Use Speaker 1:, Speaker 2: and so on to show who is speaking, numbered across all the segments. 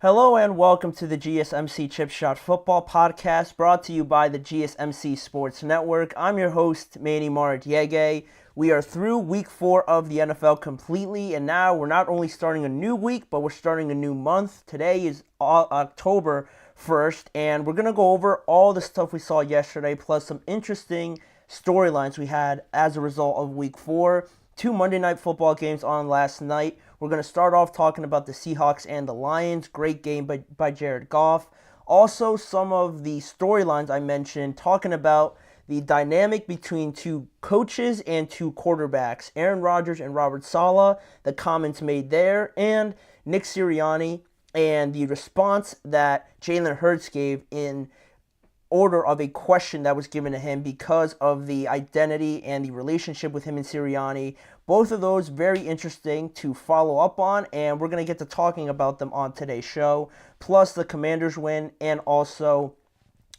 Speaker 1: Hello and welcome to the GSMC Chip Shot Football Podcast, brought to you by the GSMC Sports Network. I'm your host, Amon-Ra St. We are through week 4 of the NFL completely, and now we're not only starting a new week, but we're starting a new month. Today is October 1st, and we're going to go over all the stuff we saw yesterday, plus some interesting storylines we had as a result of week 4. 2 Monday Night Football games on last night. We're going to start off talking about the Seahawks and the Lions. Great game by Jared Goff. Also, some of the storylines I mentioned, talking about the dynamic between 2 coaches and 2 quarterbacks, Aaron Rodgers and Robert Saleh, the comments made there, and Nick Sirianni and the response that Jalen Hurts gave in order of a question that was given to him because of the identity and the relationship with him and Sirianni. Both of those very interesting to follow up on, and we're going to get to talking about them on today's show, plus the Commanders win and also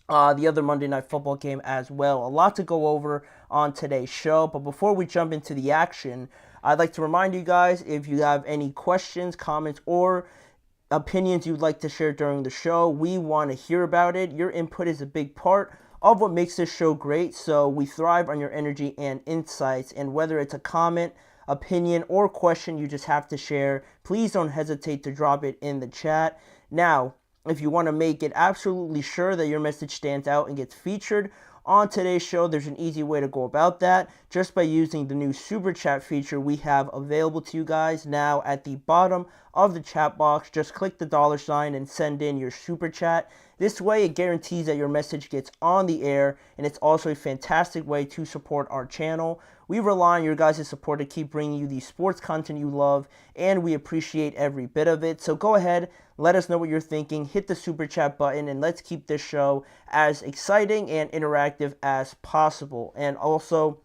Speaker 1: the other Monday Night Football game as well. A lot to go over on today's show, but before we jump into the action, I'd like to remind you guys, if you have any questions, comments, or opinions you'd like to share during the show, we want to hear about it. Your input is a big part of what makes this show great, so we thrive on your energy and insights. And whether it's a comment, opinion, or question you just have to share, please don't hesitate to drop it in the chat. Now, if you want to make it absolutely sure that your message stands out and gets featured on today's show, there's an easy way to go about that, just by using the new Super Chat feature we have available to you guys now at the bottom of the chat box. Just click the $ and send in your Super Chat. This way, it guarantees that your message gets on the air, and it's also a fantastic way to support our channel. We rely on your guys' support to keep bringing you the sports content you love, and we appreciate every bit of it. So go ahead, let us know what you're thinking, hit the Super Chat button, and let's keep this show as exciting and interactive as possible. And also,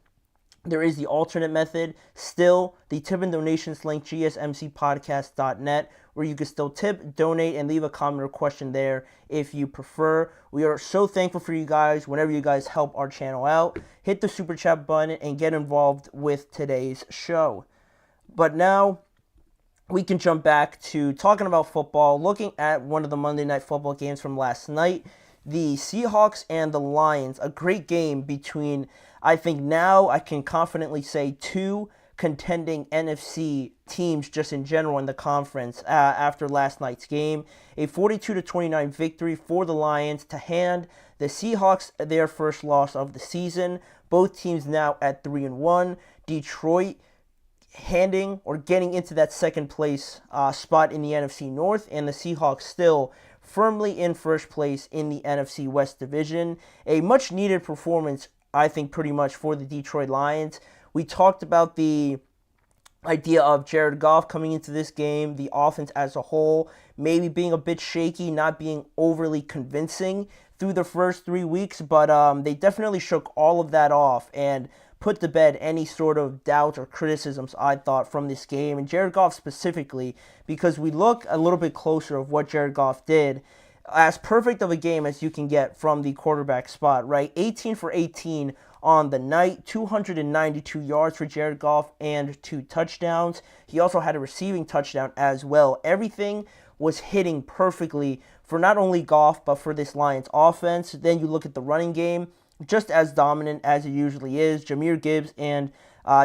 Speaker 1: there is the alternate method, still, the tip and donations link, gsmcpodcast.net, where you can still tip, donate, and leave a comment or question there if you prefer. We are so thankful for you guys whenever you guys help our channel out. Hit the Super Chat button and get involved with today's show. But now, we can jump back to talking about football, looking at one of the Monday Night Football games from last night, the Seahawks and the Lions. A great game between, I think now I can confidently say, 2 contending NFC teams just in general in the conference after last night's game. A 42-29 victory for the Lions to hand the Seahawks their first loss of the season. Both teams now at 3-1. Detroit handing or getting into that second place spot in the NFC North, and the Seahawks still firmly in first place in the NFC West Division. A much needed performance, I think, pretty much for the Detroit Lions. We talked about the idea of Jared Goff coming into this game, the offense as a whole, maybe being a bit shaky, not being overly convincing through the first 3 weeks, but they definitely shook all of that off and put to bed any sort of doubts or criticisms, I thought, from this game, and Jared Goff specifically, because we look a little bit closer of what Jared Goff did. As perfect of a game as you can get from the quarterback spot, right? 18 for 18 on the night, 292 yards for Jared Goff and 2 touchdowns. He also had a receiving touchdown as well. Everything was hitting perfectly for not only Goff, but for this Lions offense. Then you look at the running game, just as dominant as it usually is. Jahmyr Gibbs and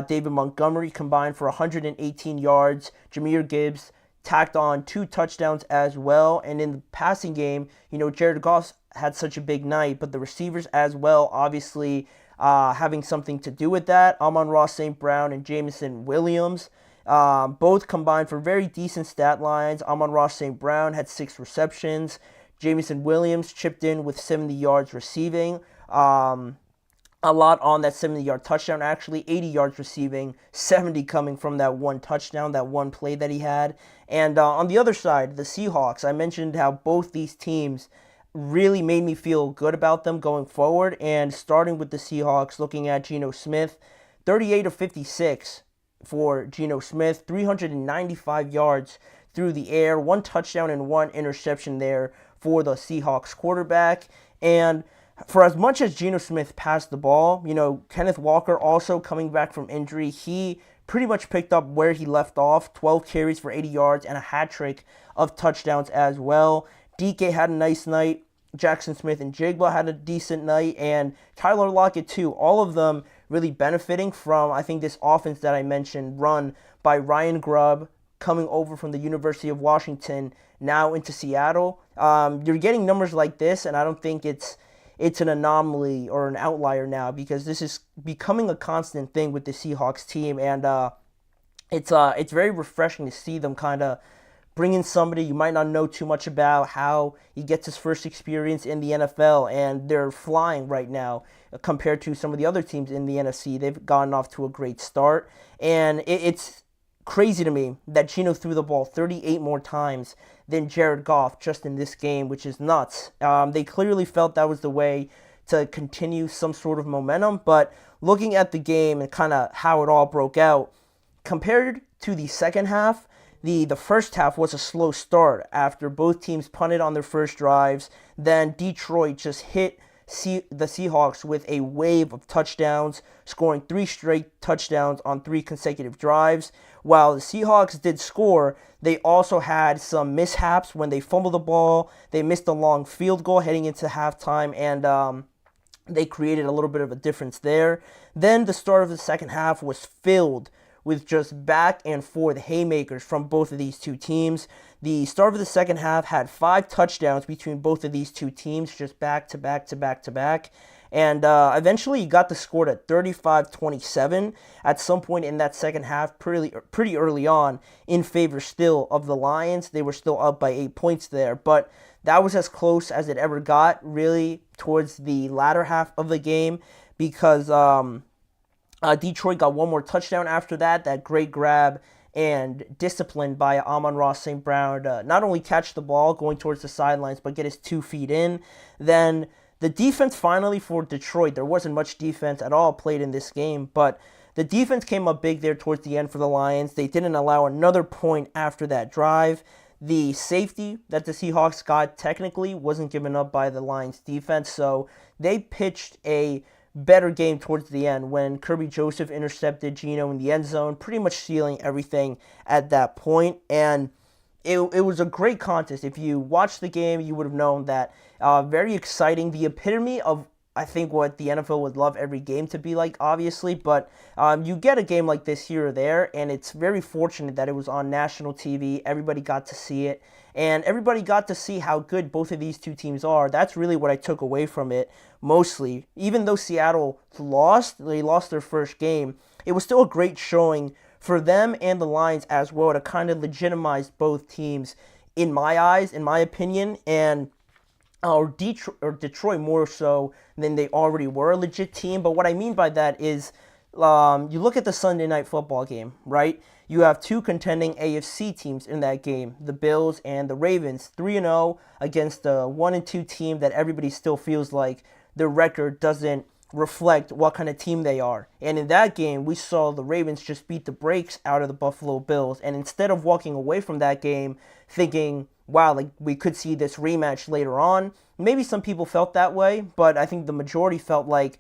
Speaker 1: David Montgomery combined for 118 yards. Jahmyr Gibbs tacked on 2 touchdowns as well. And in the passing game, Jared Goff had such a big night, but the receivers as well, obviously having something to do with that. Amon-Ra St. and Jameson Williams both combined for very decent stat lines. Amon-Ra St. had 6 receptions. Jameson Williams chipped in with 70 yards receiving. A lot on that 70-yard touchdown, actually. 80 yards receiving, 70 coming from that one touchdown, that one play that he had. And on the other side, the Seahawks, I mentioned how both these teams really made me feel good about them going forward. And starting with the Seahawks, looking at Geno Smith, 38 of 56 for Geno Smith, 395 yards through the air, 1 touchdown and 1 interception there for the Seahawks quarterback. And for as much as Geno Smith passed the ball, Kenneth Walker also coming back from injury, he pretty much picked up where he left off, 12 carries for 80 yards and a hat trick of touchdowns as well. DK had a nice night. Jackson Smith and Jigba had a decent night, and Tyler Lockett too. All of them really benefiting from, I think, this offense that I mentioned, run by Ryan Grubb, coming over from the University of Washington, now into Seattle. You're getting numbers like this, and I don't think it's an anomaly or an outlier now, because this is becoming a constant thing with the Seahawks team, and it's very refreshing to see them kind of bring in somebody you might not know too much about, how he gets his first experience in the NFL, and they're flying right now compared to some of the other teams in the NFC. They've gotten off to a great start, and it's crazy to me that Geno threw the ball 38 more times than Jared Goff just in this game, which is nuts. They clearly felt that was the way to continue some sort of momentum, but looking at the game and kind of how it all broke out, compared to the second half, the first half was a slow start after both teams punted on their first drives. Then Detroit just hit the Seahawks with a wave of touchdowns, scoring 3 straight touchdowns on 3 consecutive drives. While the Seahawks did score, they also had some mishaps when they fumbled the ball. They missed a long field goal heading into halftime, and they created a little bit of a difference there. Then the start of the second half was filled with just back and forth haymakers from both of these two teams. The start of the second half had 5 touchdowns between both of these two teams, just back to back to back to back. And eventually you got the score at 35-27 at some point in that second half, pretty early on, in favor still of the Lions. They were still up by 8 points there, but that was as close as it ever got, really, towards the latter half of the game, because Detroit got one more touchdown after that great grab and discipline by Amon-Ra St. Brown to not only catch the ball going towards the sidelines, but get his 2 feet in. Then the defense finally for Detroit, there wasn't much defense at all played in this game, but the defense came up big there towards the end for the Lions. They didn't allow another point after that drive. The safety that the Seahawks got technically wasn't given up by the Lions defense, so they pitched a better game towards the end when Kirby Joseph intercepted Geno in the end zone, pretty much sealing everything at that point. And it was a great contest. If you watched the game, you would have known that very exciting, the epitome of, I think, what the NFL would love every game to be like, obviously, but you get a game like this here or there, and it's very fortunate that it was on national TV. Everybody got to see it, and everybody got to see how good both of these two teams are. That's really what I took away from it, mostly. Even though Seattle they lost their first game, it was still a great showing for them and the Lions as well to kind of legitimize both teams, in my eyes, in my opinion, and Detroit more so than they already were a legit team. But what I mean by that is, you look at the Sunday night football game, right? You have 2 contending AFC teams in that game, the Bills and the Ravens, 3-0 against a 1-2 team that everybody still feels like their record doesn't reflect what kind of team they are. And in that game, we saw the Ravens just beat the brakes out of the Buffalo Bills. And instead of walking away from that game thinking, wow, like we could see this rematch later on, maybe some people felt that way, but I think the majority felt like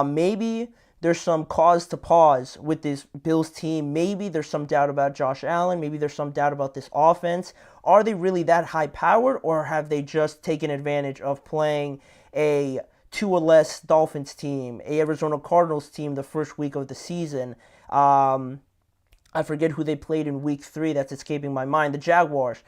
Speaker 1: maybe there's some cause to pause with this Bills team. Maybe there's some doubt about Josh Allen. Maybe there's some doubt about this offense. Are they really that high-powered, or have they just taken advantage of playing a 2-or-less Dolphins team, a Arizona Cardinals team the first week of the season? I forget who they played in week 3. That's escaping my mind. The Jaguars.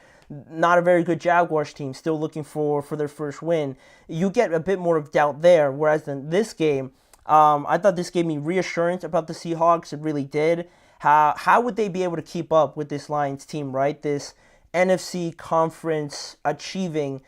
Speaker 1: Not a very good Jaguars team. Still looking for their first win. You get a bit more of doubt there, whereas in this game, I thought this gave me reassurance about the Seahawks. It really did. How would they be able to keep up with this Lions team, right? This NFC conference achieving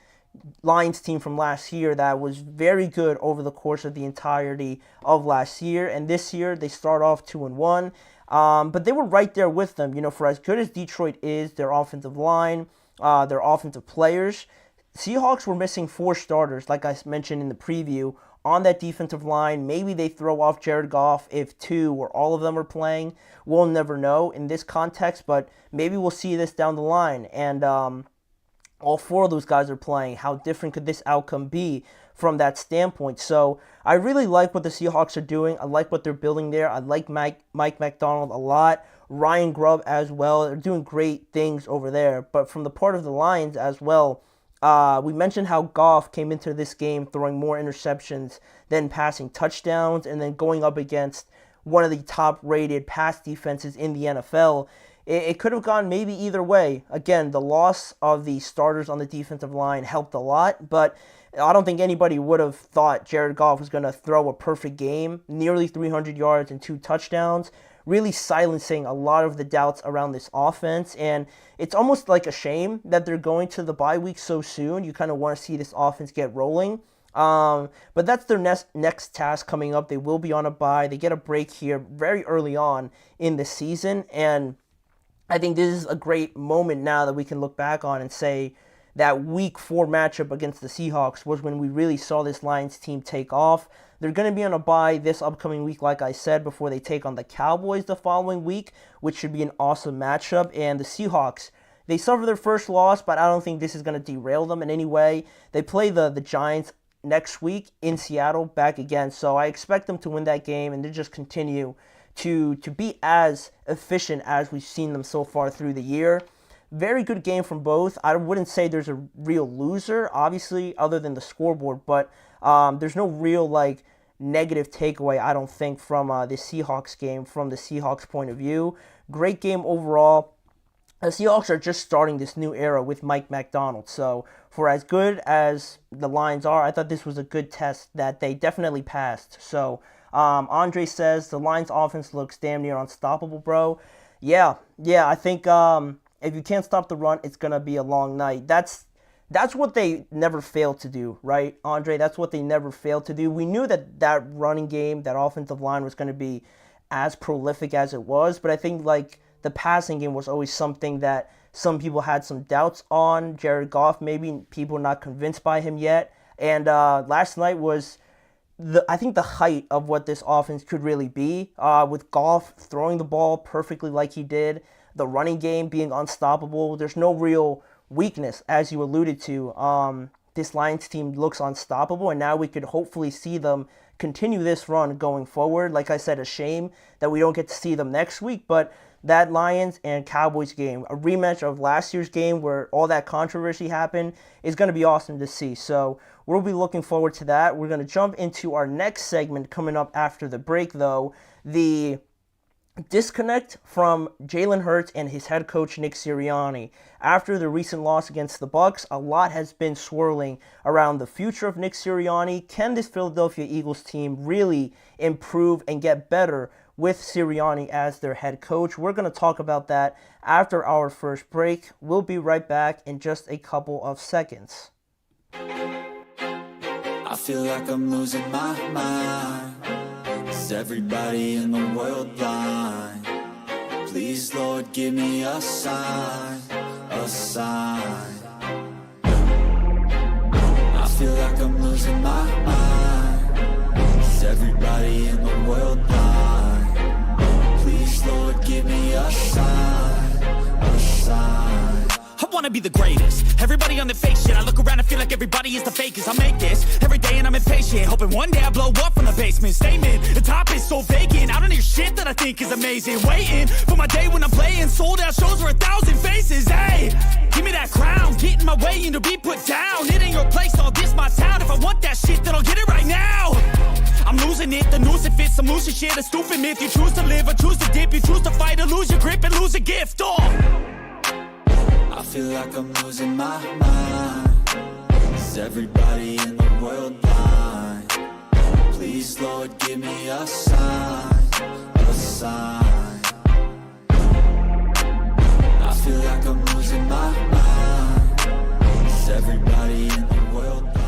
Speaker 1: Lions team from last year that was very good over the course of the entirety of last year. And this year, they start off 2-1. But they were right there with them. You know, for as good as Detroit is, their offensive line, their offensive players, Seahawks were missing 4 starters, like I mentioned in the preview, on that defensive line. Maybe they throw off Jared Goff if 2 or all of them are playing. We'll never know in this context, but maybe we'll see this down the line. And all 4 of those guys are playing. How different could this outcome be from that standpoint? So I really like what the Seahawks are doing. I like what they're building there. I like Mike Macdonald a lot. Ryan Grubb as well. They're doing great things over there. But from the part of the Lions as well, we mentioned how Goff came into this game throwing more interceptions than passing touchdowns, and then going up against one of the top-rated pass defenses in the NFL. It could have gone maybe either way. Again, the loss of the starters on the defensive line helped a lot, but I don't think anybody would have thought Jared Goff was going to throw a perfect game, nearly 300 yards and 2 touchdowns, really silencing a lot of the doubts around this offense. And it's almost like a shame that they're going to the bye week so soon. You kind of want to see this offense get rolling. But that's their next task coming up. They will be on a bye. They get a break here very early on in the season. And I think this is a great moment now that we can look back on and say that week 4 matchup against the Seahawks was when we really saw this Lions team take off. They're going to be on a bye this upcoming week, like I said, before they take on the Cowboys the following week, which should be an awesome matchup. And the Seahawks, they suffer their first loss, but I don't think this is going to derail them in any way. They play the Giants next week in Seattle back again, so I expect them to win that game and to just continue to be as efficient as we've seen them so far through the year. Very good game from both. I wouldn't say there's a real loser, obviously, other than the scoreboard, but there's no real negative takeaway, I don't think, from the Seahawks game from the Seahawks point of view. Great game overall. The Seahawks are just starting this new era with Mike Macdonald, so for as good as the Lions are, I thought this was a good test that they definitely passed. So Andre says the Lions offense looks damn near unstoppable, bro. Yeah, I think if you can't stop the run, it's going to be a long night. That's what they never failed to do, right, Andre? That's what they never failed to do. We knew that running game, that offensive line was going to be as prolific as it was, but I think the passing game was always something that some people had some doubts on. Jared Goff, maybe people not convinced by him yet. And last night was, I think, the height of what this offense could really be, with Goff throwing the ball perfectly like he did, the running game being unstoppable. There's no real weakness, as you alluded to. This Lions team looks unstoppable, and now we could hopefully see them continue this run going forward. Like I said, a shame that we don't get to see them next week, but that Lions and Cowboys game, a rematch of last year's game where all that controversy happened, is going to be awesome to see. So we'll be looking forward to that. We're going to jump into our next segment coming up after the break, though. The disconnect from Jalen Hurts and his head coach Nick Sirianni. After the recent loss against the Bucs, a lot has been swirling around the future of Nick Sirianni. Can this Philadelphia Eagles team really improve and get better with Sirianni as their head coach? We're going to talk about that after our first break. We'll be right back in just a couple of seconds.
Speaker 2: I feel like I'm losing my mind. Is everybody in the world blind? Please, Lord, give me a sign, a sign. I feel like I'm losing my mind. Is everybody in the world blind? Please, Lord, give me a sign, a sign.
Speaker 3: I wanna be the greatest. Everybody on the fake shit. I look around and feel like everybody is the fakest. I make this every day and I'm impatient, hoping one day I blow up from the basement. Statement, the top is so vacant. I don't hear shit that I think is amazing. Waiting for my day when I'm playing sold out shows for 1,000 faces. Hey, give me that crown, get in my way and to be put down. It ain't your place, all this my town. If I want that shit, then I'll get it right now. I'm losing it, the noose it fits, I'm losing shit. A stupid myth, you choose to live or choose to dip. You choose to fight or lose your grip and lose a gift.
Speaker 2: I feel like I'm losing my mind. Is everybody in the world blind? Please, Lord, give me a sign, a sign. I feel like I'm losing my mind. Is everybody in the world blind?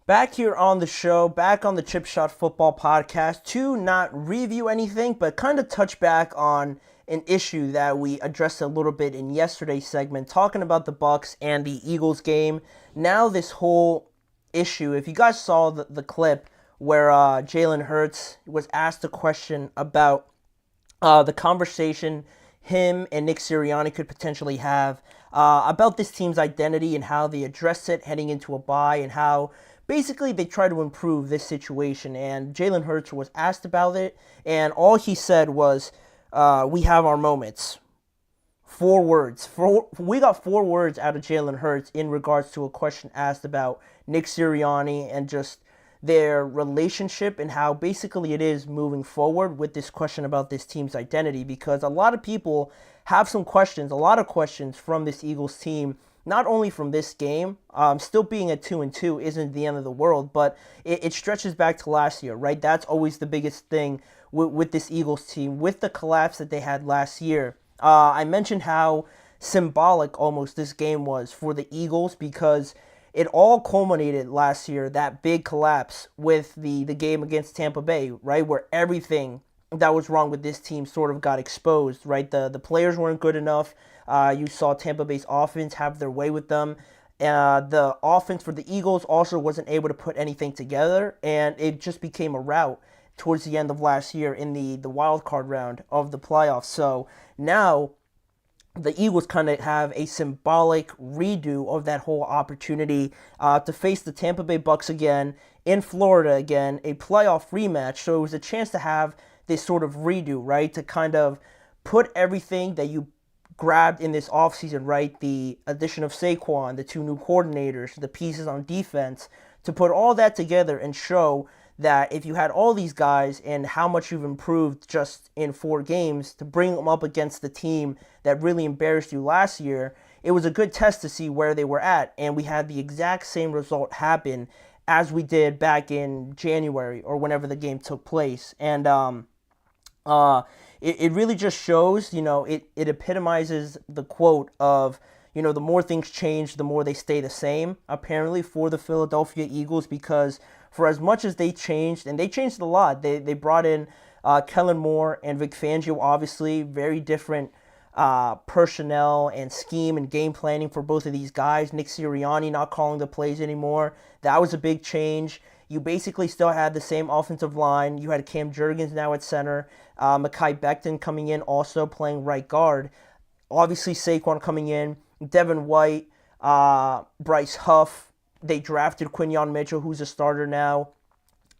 Speaker 1: Back here on the show, back on the Chip Shot Football Podcast, to not review anything, but kind of touch back on an issue that we addressed a little bit in yesterday's segment, talking about the Bucs and the Eagles game. Now this whole issue, if you guys saw the clip where Jalen Hurts was asked a question about the conversation him and Nick Sirianni could potentially have about this team's identity and how they address it heading into a bye, and how basically they try to improve this situation. And Jalen Hurts was asked about it, and all he said was, we have our moments. 4 words. We got 4 words out of Jalen Hurts in regards to a question asked about Nick Sirianni and just their relationship and how basically it is moving forward with this question about this team's identity, because a lot of people have some questions, a lot of questions from this Eagles team, not only from this game. Still being at 2-2 isn't the end of the world, but it stretches back to last year, right? That's always the biggest thing with this Eagles team, with the collapse that they had last year. I mentioned how symbolic almost this game was for the Eagles, because it all culminated last year, that big collapse with the game against Tampa Bay, right, where everything that was wrong with this team sort of got exposed, right? The players weren't good enough. You saw Tampa Bay's offense have their way with them. The offense for the Eagles also wasn't able to put anything together, and it just became a rout towards the end of last year in the wild card round of the playoffs. So now the Eagles kind of have a symbolic redo of that whole opportunity to face the Tampa Bay Bucks again in Florida again, a playoff rematch. So it was a chance to have this sort of redo, right, to kind of put everything that you grabbed in this offseason, right, the addition of Saquon, the 2 new coordinators, the pieces on defense, to put all that together and show that if you had all these guys and how much you've improved just in 4 games, to bring them up against the team that really embarrassed you last year, it was a good test to see where they were at. And we had the exact same result happen as we did back in January or whenever the game took place. And it really just shows, it epitomizes the quote of, the more things change, the more they stay the same, apparently, for the Philadelphia Eagles, because for as much as they changed, and they changed a lot, they brought in Kellen Moore and Vic Fangio, obviously, very different personnel and scheme and game planning for both of these guys. Nick Sirianni not calling the plays anymore. That was a big change. You basically still had the same offensive line. You had Cam Jurgens now at center. Mekhi Becton coming in, also playing right guard. Obviously, Saquon coming in. Devin White, Bryce Huff. They drafted Quinyon Mitchell, who's a starter now.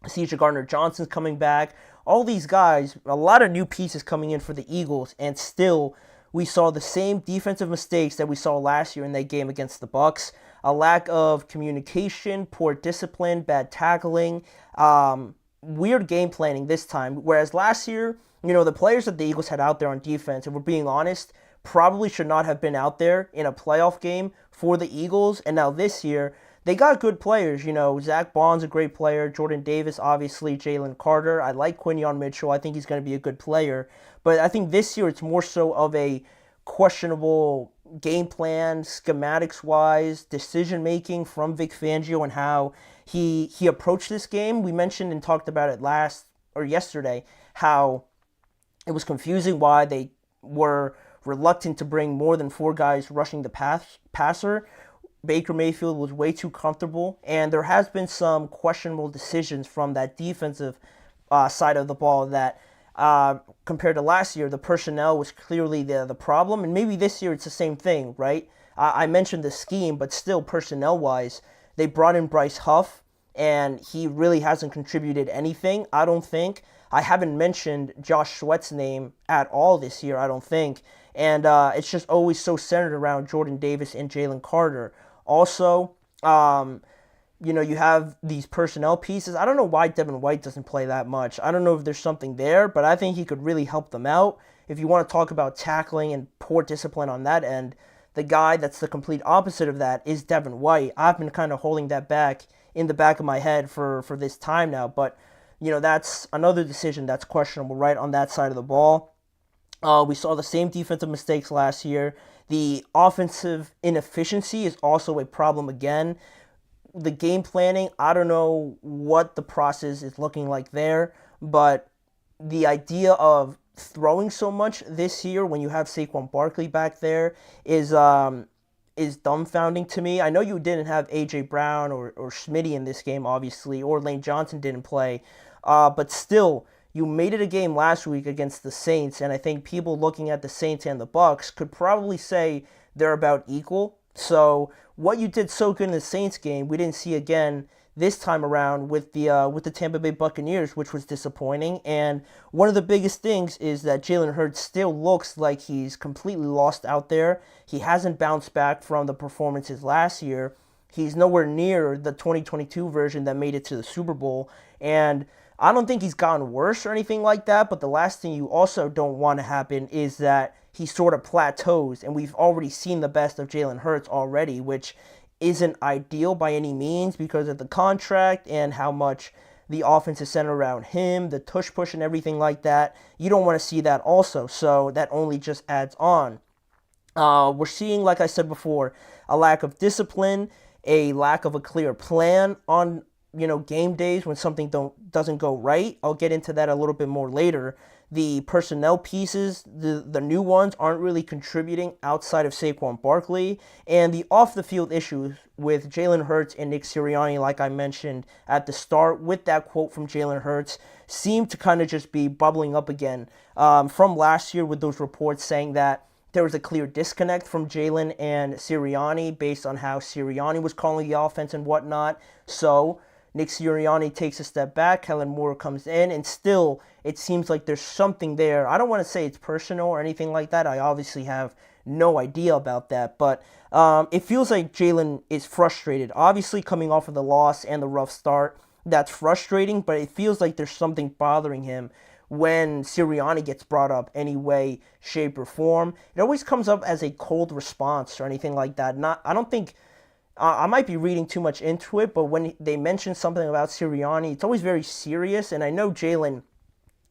Speaker 1: C.J. Gardner-Johnson's coming back. All these guys, a lot of new pieces coming in for the Eagles, and still we saw the same defensive mistakes that we saw last year in that game against the Bucks. A lack of communication, poor discipline, bad tackling, weird game planning this time. Whereas last year, the players that the Eagles had out there on defense, if we're being honest, probably should not have been out there in a playoff game for the Eagles. And now this year, they got good players. Zach Bond's a great player. Jordan Davis, obviously. Jalen Carter. I like Quinyon Mitchell. I think he's going to be a good player. But I think this year it's more so of a questionable game plan, schematics-wise, decision-making from Vic Fangio and how he approached this game. We mentioned and talked about it yesterday, how it was confusing why they were reluctant to bring more than 4 guys rushing the passer. Baker Mayfield was way too comfortable, and there has been some questionable decisions from that defensive side of the ball that, compared to last year, the personnel was clearly the problem, and maybe this year it's the same thing, right? I mentioned the scheme, but still personnel-wise, they brought in Bryce Huff, and he really hasn't contributed anything, I don't think. I haven't mentioned Josh Sweat's name at all this year, I don't think, and it's just always so centered around Jordan Davis and Jalen Carter. Also, you have these personnel pieces. I don't know why Devin White doesn't play that much. I don't know if there's something there, but I think he could really help them out. If you want to talk about tackling and poor discipline on that end, the guy that's the complete opposite of that is Devin White. I've been kind of holding that back in the back of my head for this time now, but, that's another decision that's questionable right on that side of the ball. We saw the same defensive mistakes last year. The offensive inefficiency is also a problem again. The game planning, I don't know what the process is looking like there, but the idea of throwing so much this year when you have Saquon Barkley back there is dumbfounding to me. I know you didn't have A.J. Brown or Smitty in this game, obviously, or Lane Johnson didn't play, but still, you made it a game last week against the Saints, and I think people looking at the Saints and the Bucks could probably say they're about equal. So what you did so good in the Saints game, we didn't see again this time around with the Tampa Bay Buccaneers, which was disappointing. And one of the biggest things is that Jalen Hurts still looks like he's completely lost out there. He hasn't bounced back from the performances last year. He's nowhere near the 2022 version that made it to the Super Bowl. And I don't think he's gotten worse or anything like that, but the last thing you also don't want to happen is that he sort of plateaus, and we've already seen the best of Jalen Hurts already, which isn't ideal by any means because of the contract and how much the offense is centered around him, the tush push and everything like that. You don't want to see that also, so that only just adds on. We're seeing, like I said before, a lack of discipline, a lack of a clear plan on game days when something doesn't go right. I'll get into that a little bit more later. The personnel pieces, the new ones, aren't really contributing outside of Saquon Barkley. And the off-the-field issues with Jalen Hurts and Nick Sirianni, like I mentioned at the start, with that quote from Jalen Hurts, seem to kind of just be bubbling up again from last year with those reports saying that there was a clear disconnect from Jalen and Sirianni based on how Sirianni was calling the offense and whatnot. So Nick Sirianni takes a step back, Kellen Moore comes in, and still it seems like there's something there. I don't want to say it's personal or anything like that. I obviously have no idea about that, but it feels like Jalen is frustrated. Obviously coming off of the loss and the rough start, that's frustrating, but it feels like there's something bothering him when Sirianni gets brought up any way, shape, or form. It always comes up as a cold response or anything like that. I don't think... I might be reading too much into it, but when they mention something about Sirianni, it's always very serious, and I know Jalen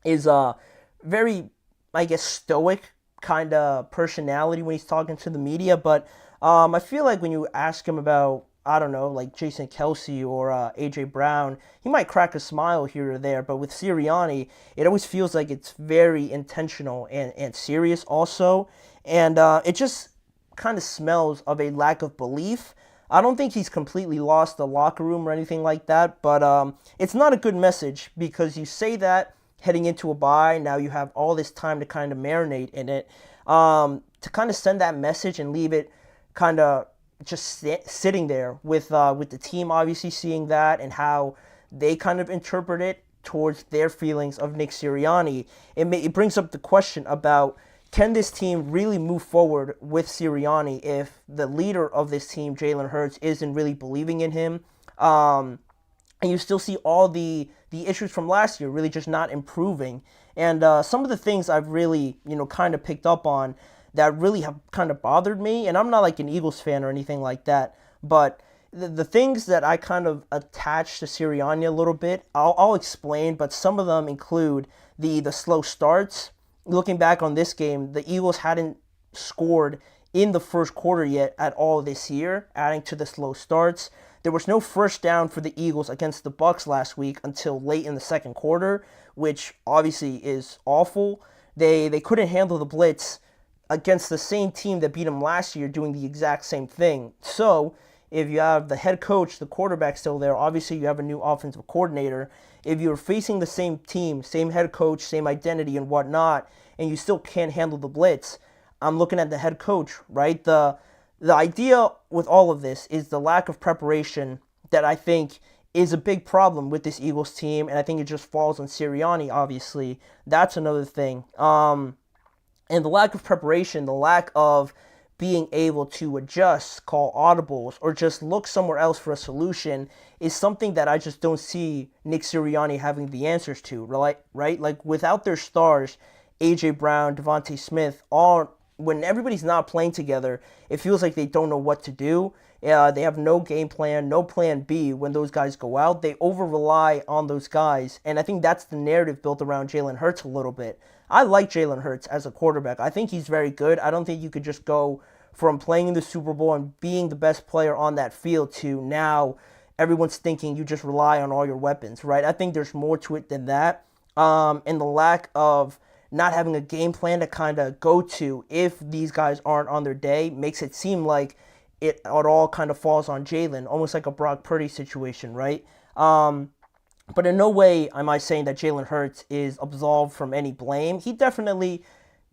Speaker 1: is a very, I guess, stoic kind of personality when he's talking to the media, but I feel like when you ask him about, I don't know, like Jason Kelsey or A.J. Brown, he might crack a smile here or there, but with Sirianni, it always feels like it's very intentional and serious also, and it just kind of smells of a lack of belief. I don't think he's completely lost the locker room or anything like that, but it's not a good message because you say that heading into a bye, now you have all this time to kind of marinate in it, to kind of send that message and leave it kind of just sitting there with the team obviously seeing that and how they kind of interpret it towards their feelings of Nick Sirianni. It brings up the question about, can this team really move forward with Sirianni if the leader of this team, Jalen Hurts, isn't really believing in him? And you still see all the issues from last year really just not improving. And some of the things I've really, kind of picked up on that really have kind of bothered me, and I'm not like an Eagles fan or anything like that, but the things that I kind of attach to Sirianni a little bit, I'll explain, but some of them include the slow starts. Looking back on this game, the Eagles hadn't scored in the first quarter yet at all this year, adding to the slow starts. There was no first down for the Eagles against the Bucs last week until late in the second quarter, which obviously is awful. They couldn't handle the blitz against the same team that beat them last year doing the exact same thing. So if you have the head coach, the quarterback still there, obviously you have a new offensive coordinator. If you're facing the same team, same head coach, same identity and whatnot, and you still can't handle the blitz, I'm looking at the head coach, right? The idea with all of this is the lack of preparation that I think is a big problem with this Eagles team, and I think it just falls on Sirianni, obviously. That's another thing. And the lack of preparation, the lack of being able to adjust, call audibles, or just look somewhere else for a solution is something that I just don't see Nick Sirianni having the answers to, right? Like, without their stars, A.J. Brown, Devontae Smith, when everybody's not playing together, it feels like they don't know what to do. They have no game plan, no plan B when those guys go out. They over-rely on those guys, and I think that's the narrative built around Jalen Hurts a little bit. I like Jalen Hurts as a quarterback. I think he's very good. I don't think you could just go from playing in the Super Bowl and being the best player on that field to now everyone's thinking you just rely on all your weapons, right? I think there's more to it than that. And the lack of not having a game plan to kind of go to if these guys aren't on their day makes it seem like it all kind of falls on Jalen, almost like a Brock Purdy situation, right? But in no way am I saying that Jalen Hurts is absolved from any blame. He definitely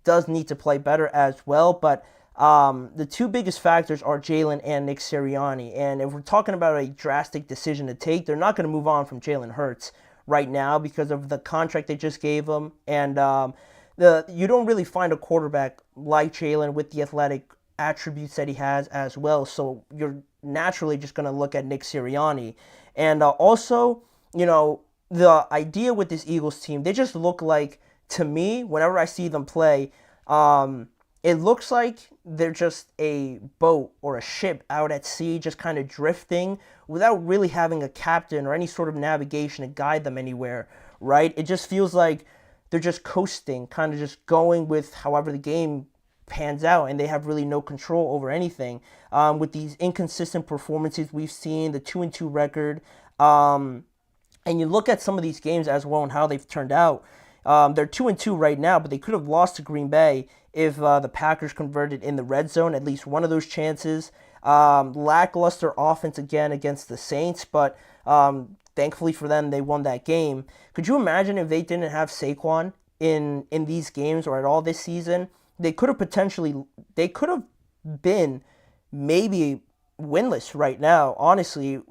Speaker 1: does need to play better as well, but The two biggest factors are Jalen and Nick Sirianni. And if we're talking about a drastic decision to take, they're not going to move on from Jalen Hurts right now because of the contract they just gave him. And you don't really find a quarterback like Jalen with the athletic attributes that he has as well. So you're naturally just going to look at Nick Sirianni. And also, the idea with this Eagles team, they just look like, to me, whenever I see them play, it looks like they're just a boat or a ship out at sea, just kind of drifting without really having a captain or any sort of navigation to guide them anywhere, right? It just feels like they're just coasting, kind of just going with however the game pans out, and they have really no control over anything. With these inconsistent performances we've seen, the 2-2 record, and you look at some of these games as well and how they've turned out. They're 2-2 right now, but they could have lost to Green Bay if the Packers converted in the red zone, at least one of those chances. Lackluster offense again against the Saints, but thankfully for them, they won that game. Could you imagine if they didn't have Saquon in these games or at all this season? They could have been maybe winless right now, honestly,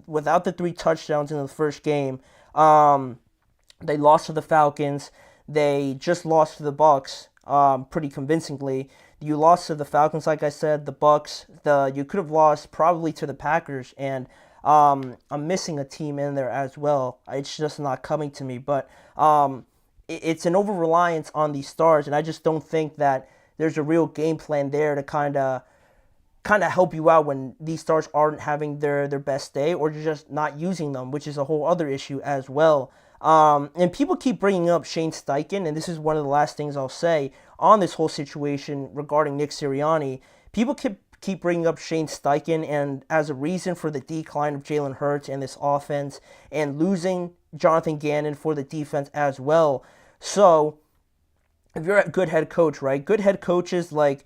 Speaker 1: without the 3 touchdowns in the first game. They lost to the Falcons. They just lost to the Bucs pretty convincingly. You lost to the Falcons, like I said, the Bucs. You could have lost probably to the Packers, and I'm missing a team in there as well. It's just not coming to me, but it's an over-reliance on these stars, and I just don't think that there's a real game plan there to kind of help you out when these stars aren't having their best day, or you're just not using them, which is a whole other issue as well. And people keep bringing up Shane Steichen, and this is one of the last things I'll say on this whole situation regarding Nick Sirianni. People keep bringing up Shane Steichen and as a reason for the decline of Jalen Hurts and this offense, and losing Jonathan Gannon for the defense as well. So if you're a good head coach, right? Good head coaches like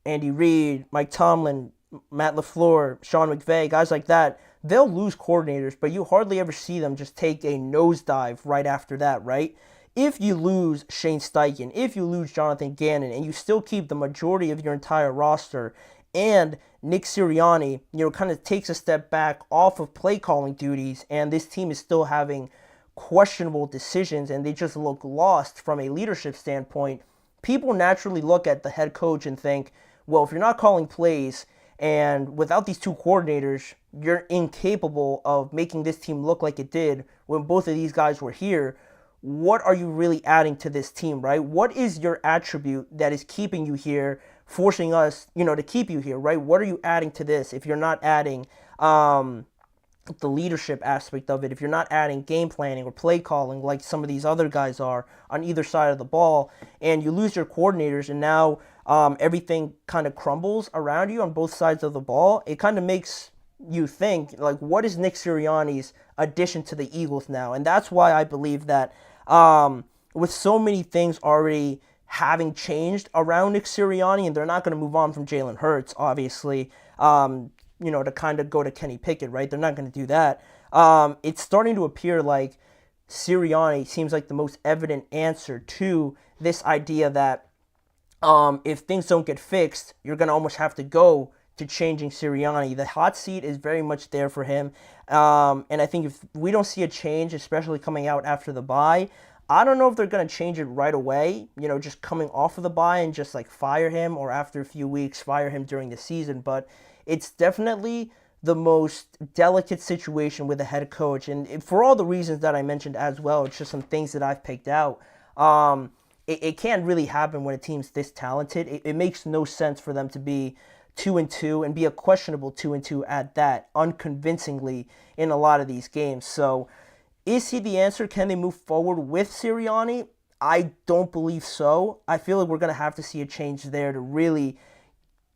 Speaker 1: Andy Reid, Mike Tomlin, Matt LaFleur, Sean McVay, guys like that, they'll lose coordinators, but you hardly ever see them just take a nosedive right after that, right? If you lose Shane Steichen, if you lose Jonathan Gannon, and you still keep the majority of your entire roster, and Nick Sirianni, kind of takes a step back off of play calling duties, and this team is still having questionable decisions, and they just look lost from a leadership standpoint, people naturally look at the head coach and think, well, if you're not calling plays, and without these 2 coordinators, you're incapable of making this team look like it did when both of these guys were here. What are you really adding to this team, right? What is your attribute that is keeping you here, forcing us, to keep you here, right? What are you adding to this if you're not adding the leadership aspect of it, if you're not adding game planning or play calling like some of these other guys are on either side of the ball, and you lose your coordinators, and now everything kind of crumbles around you on both sides of the ball? It kind of makes you think, like, what is Nick Sirianni's addition to the Eagles now? And that's why I believe that with so many things already having changed around Nick Sirianni, and they're not going to move on from Jalen Hurts, obviously, to kind of go to Kenny Pickett, right? They're not going to do that. It's starting to appear like Sirianni seems like the most evident answer to this idea that if things don't get fixed, you're going to almost have to go to changing Sirianni. The hot seat is very much there for him. And I think if we don't see a change, especially coming out after the bye, I don't know if they're going to change it right away, just coming off of the bye and just like fire him, or after a few weeks, fire him during the season. But it's definitely the most delicate situation with a head coach. And for all the reasons that I mentioned as well, it's just some things that I've picked out. It can't really happen when a team's this talented. It makes no sense for them to be 2-2 and be a questionable 2-2 at that, unconvincingly in a lot of these games. So is he the answer? Can they move forward with Sirianni? I don't believe so. I feel like we're going to have to see a change there to really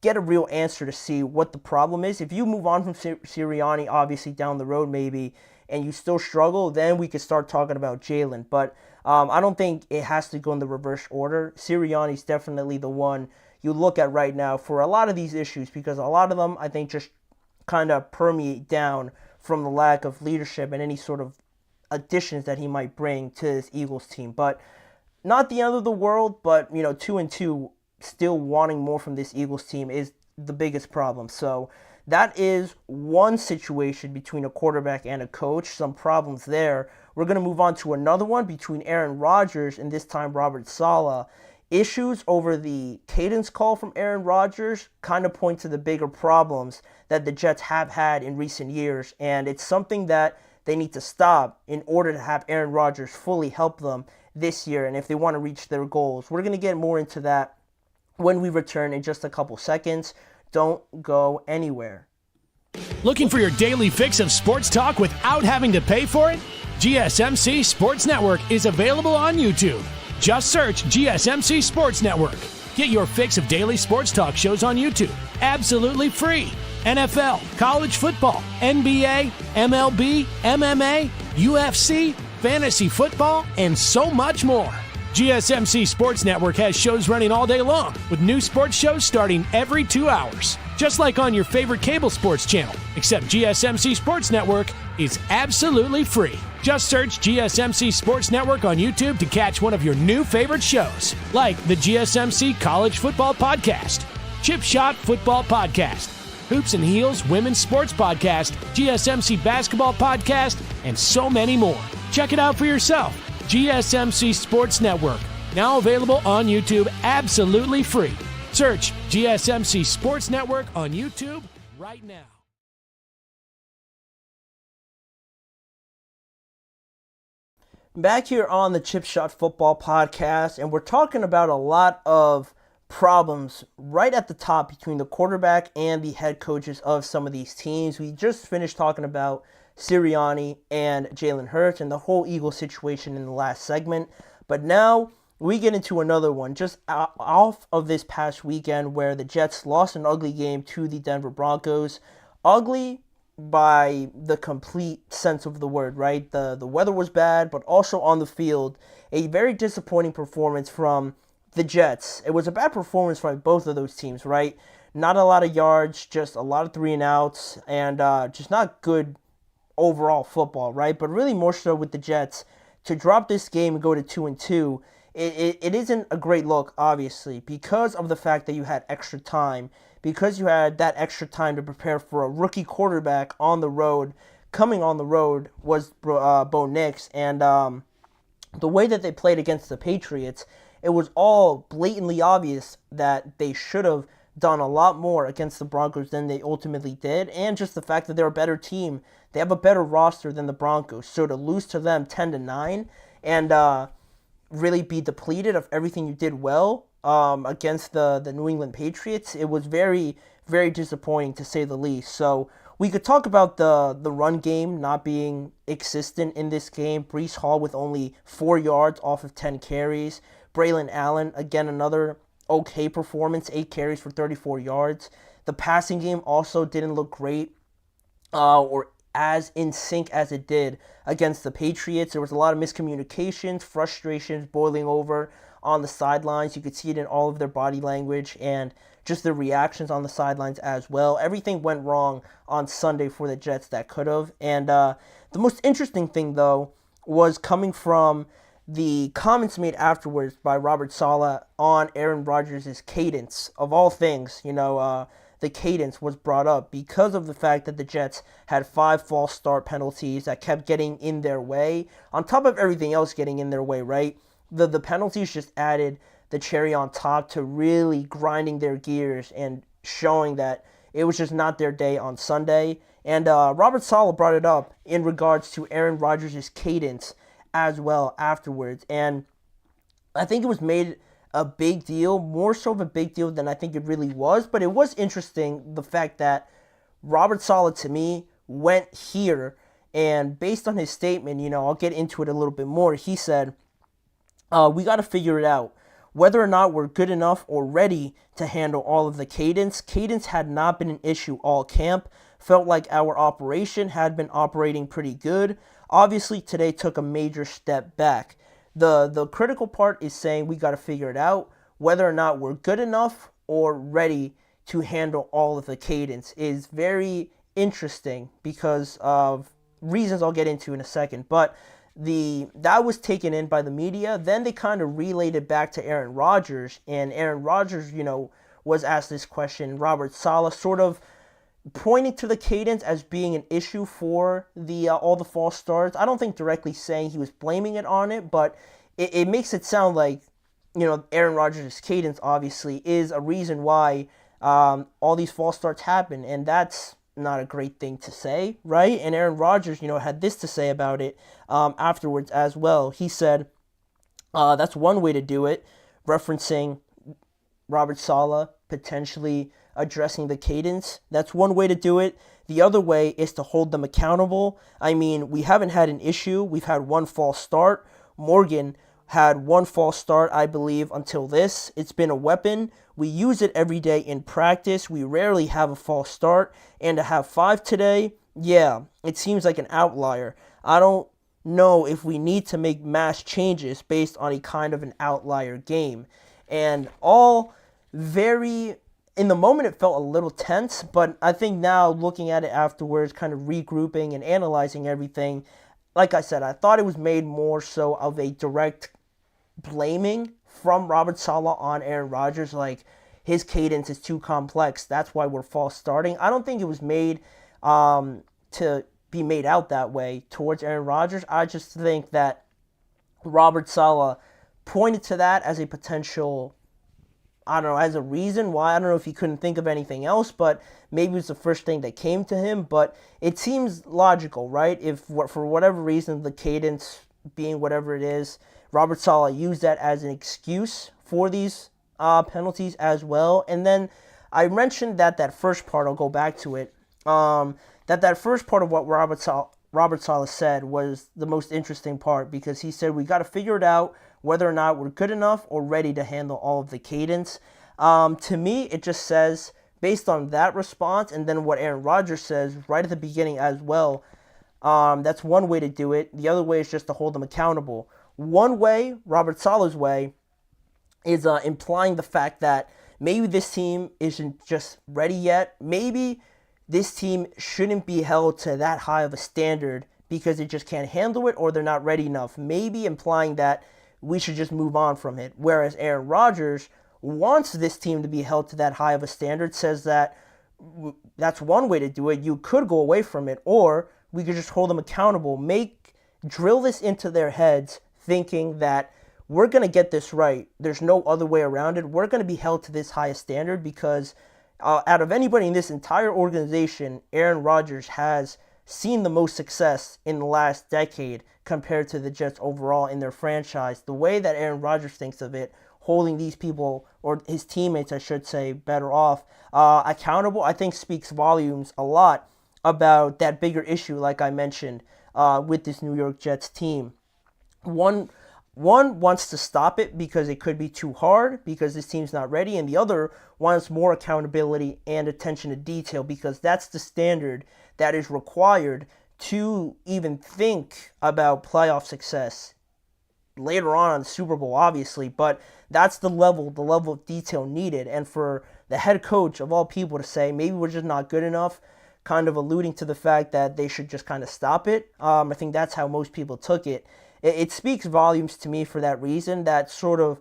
Speaker 1: get a real answer to see what the problem is. If you move on from Sirianni, obviously down the road maybe, and you still struggle, then we could start talking about Jalen. But I don't think it has to go in the reverse order. Sirianni's definitely the one you look at right now for a lot of these issues, because a lot of them, I think, just kind of permeate down from the lack of leadership and any sort of additions that he might bring to this Eagles team. But not the end of the world, but 2-2 still wanting more from this Eagles team is the biggest problem. So that is one situation between a quarterback and a coach, some problems there. We're going to move on to another one between Aaron Rodgers and this time Robert Saleh. Issues over the cadence call from Aaron Rodgers kind of point to the bigger problems that the Jets have had in recent years, and it's something that they need to stop in order to have Aaron Rodgers fully help them this year and if they want to reach their goals. We're going to get more into that when we return in just a couple seconds. Don't go anywhere.
Speaker 4: Looking for your daily fix of sports talk without having to pay for it? GSMC Sports Network is available on YouTube. Just search GSMC Sports Network. Get your fix of daily sports talk shows on YouTube, absolutely free. NFL, college football, NBA, MLB, MMA, UFC, fantasy football, and so much more. GSMC Sports Network has shows running all day long, with new sports shows starting every 2 hours. Just like on your favorite cable sports channel, except GSMC Sports Network is absolutely free. Just search GSMC Sports Network on YouTube to catch one of your new favorite shows, like the GSMC College Football Podcast, Chip Shot Football Podcast, Hoops and Heels Women's Sports Podcast, GSMC Basketball Podcast, and so many more. Check it out for yourself. GSMC Sports Network, now available on YouTube absolutely free. Search GSMC Sports Network on YouTube right now.
Speaker 1: Back here on the Chip Shot Football Podcast, and we're talking about a lot of problems right at the top between the quarterback and the head coaches of some of these teams. We just finished talking about Sirianni and Jalen Hurts and the whole Eagles situation in the last segment, but now we get into another one just off of this past weekend where the Jets lost an ugly game to the Denver Broncos. Ugly by the complete sense of the word, right? The weather was bad, but also on the field, a very disappointing performance from the Jets. It was a bad performance from both of those teams, right? Not a lot of yards, just a lot of 3-and-outs, and just not good overall football, right? But really more so with the Jets to drop this game and go to 2-2. It isn't a great look, obviously, because of the fact that you had extra time, because you had that extra time to prepare for a rookie quarterback on the road. Coming on the road was Bo Nix, and the way that they played against the Patriots, it was all blatantly obvious that they should have done a lot more against the Broncos than they ultimately did, and just the fact that they're a better team. They have a better roster than the Broncos, so to lose to them 10-9 and really be depleted of everything you did well against the New England Patriots, it was very, very disappointing to say the least. So we could talk about the run game not being existent in this game. Breece Hall with only 4 yards off of 10 carries. Braylon Allen, again, another okay performance, 8 carries for 34 yards. The passing game also didn't look great or as in sync as it did against the Patriots. There was a lot of miscommunications, frustrations boiling over on the sidelines. You could see it in all of their body language and just their reactions on the sidelines as well. Everything went wrong on Sunday for the Jets that could have. And the most interesting thing, though, was coming from the comments made afterwards by Robert Saleh on Aaron Rodgers' cadence. Of all things, the cadence was brought up because of the fact that the Jets had 5 false start penalties that kept getting in their way. On top of everything else getting in their way, right? The penalties just added the cherry on top to really grinding their gears and showing that it was just not their day on Sunday. And Robert Saleh brought it up in regards to Aaron Rodgers' cadence as well afterwards. And I think it was made a big deal, more so of a big deal than I think it really was. But it was interesting, the fact that Robert Saleh, to me, went here. And based on his statement, I'll get into it a little bit more. He said, we got to figure it out. Whether or not we're good enough or ready to handle all of the cadence. Cadence had not been an issue all camp. Felt like our operation had been operating pretty good. Obviously, today took a major step back. The critical part is saying we got to figure it out. Whether or not we're good enough or ready to handle all of the cadence is very interesting because of reasons I'll get into in a second. But that was taken in by the media. Then they kind of relayed it back to Aaron Rodgers, and Aaron Rodgers, was asked this question. Robert Saleh sort of pointing to the cadence as being an issue for the all the false starts. I don't think directly saying he was blaming it on it, but it makes it sound like, Aaron Rodgers' cadence obviously is a reason why all these false starts happen, and that's not a great thing to say, right? And Aaron Rodgers, had this to say about it afterwards as well. He said, that's one way to do it, referencing Robert Saleh potentially addressing the cadence. That's one way to do it. The other way is to hold them accountable. I mean, we haven't had an issue. We've had one false start. Morgan had one false start, I believe, until this. It's been a weapon. We use it every day in practice. We rarely have a false start. And to have 5 today, yeah, it seems like an outlier. I don't know if we need to make mass changes based on a kind of an outlier game. And all very, in the moment it felt a little tense, but I think now looking at it afterwards, kind of regrouping and analyzing everything, like I said, I thought it was made more so of a direct blaming from Robert Saleh on Aaron Rodgers, like his cadence is too complex, that's why we're false starting. I don't think it was made to be made out that way towards Aaron Rodgers. I just think that Robert Saleh pointed to that as a potential, as a reason why. I don't know if he couldn't think of anything else, but maybe it was the first thing that came to him. But it seems logical, right? If for whatever reason, the cadence being whatever it is, Robert Saleh used that as an excuse for these penalties as well. And then I mentioned that first part, I'll go back to it, that first part of what Robert Saleh said was the most interesting part, because he said we got to figure it out whether or not we're good enough or ready to handle all of the cadence. To me, it just says, based on that response and then what Aaron Rodgers says right at the beginning as well, that's one way to do it. The other way is just to hold them accountable. One way, Robert Saleh's way, is implying the fact that maybe this team isn't just ready yet. Maybe this team shouldn't be held to that high of a standard because they just can't handle it or they're not ready enough. Maybe implying that we should just move on from it. Whereas Aaron Rodgers wants this team to be held to that high of a standard, says that that's one way to do it. You could go away from it, or we could just hold them accountable. Drill this into their heads, thinking that we're going to get this right. There's no other way around it. We're going to be held to this highest standard because out of anybody in this entire organization, Aaron Rodgers has seen the most success in the last decade compared to the Jets overall in their franchise. The way that Aaron Rodgers thinks of it, holding these people, or his teammates, I should say, better off, accountable, I think speaks volumes a lot about that bigger issue, like I mentioned, with this New York Jets team. One wants to stop it because it could be too hard, because this team's not ready, and the other wants more accountability and attention to detail because that's the standard that is required to even think about playoff success later on in the Super Bowl, obviously, but that's the level of detail needed. And for the head coach of all people to say, maybe we're just not good enough, kind of alluding to the fact that they should just kind of stop it, I think that's how most people took it. It speaks volumes to me for that reason. That sort of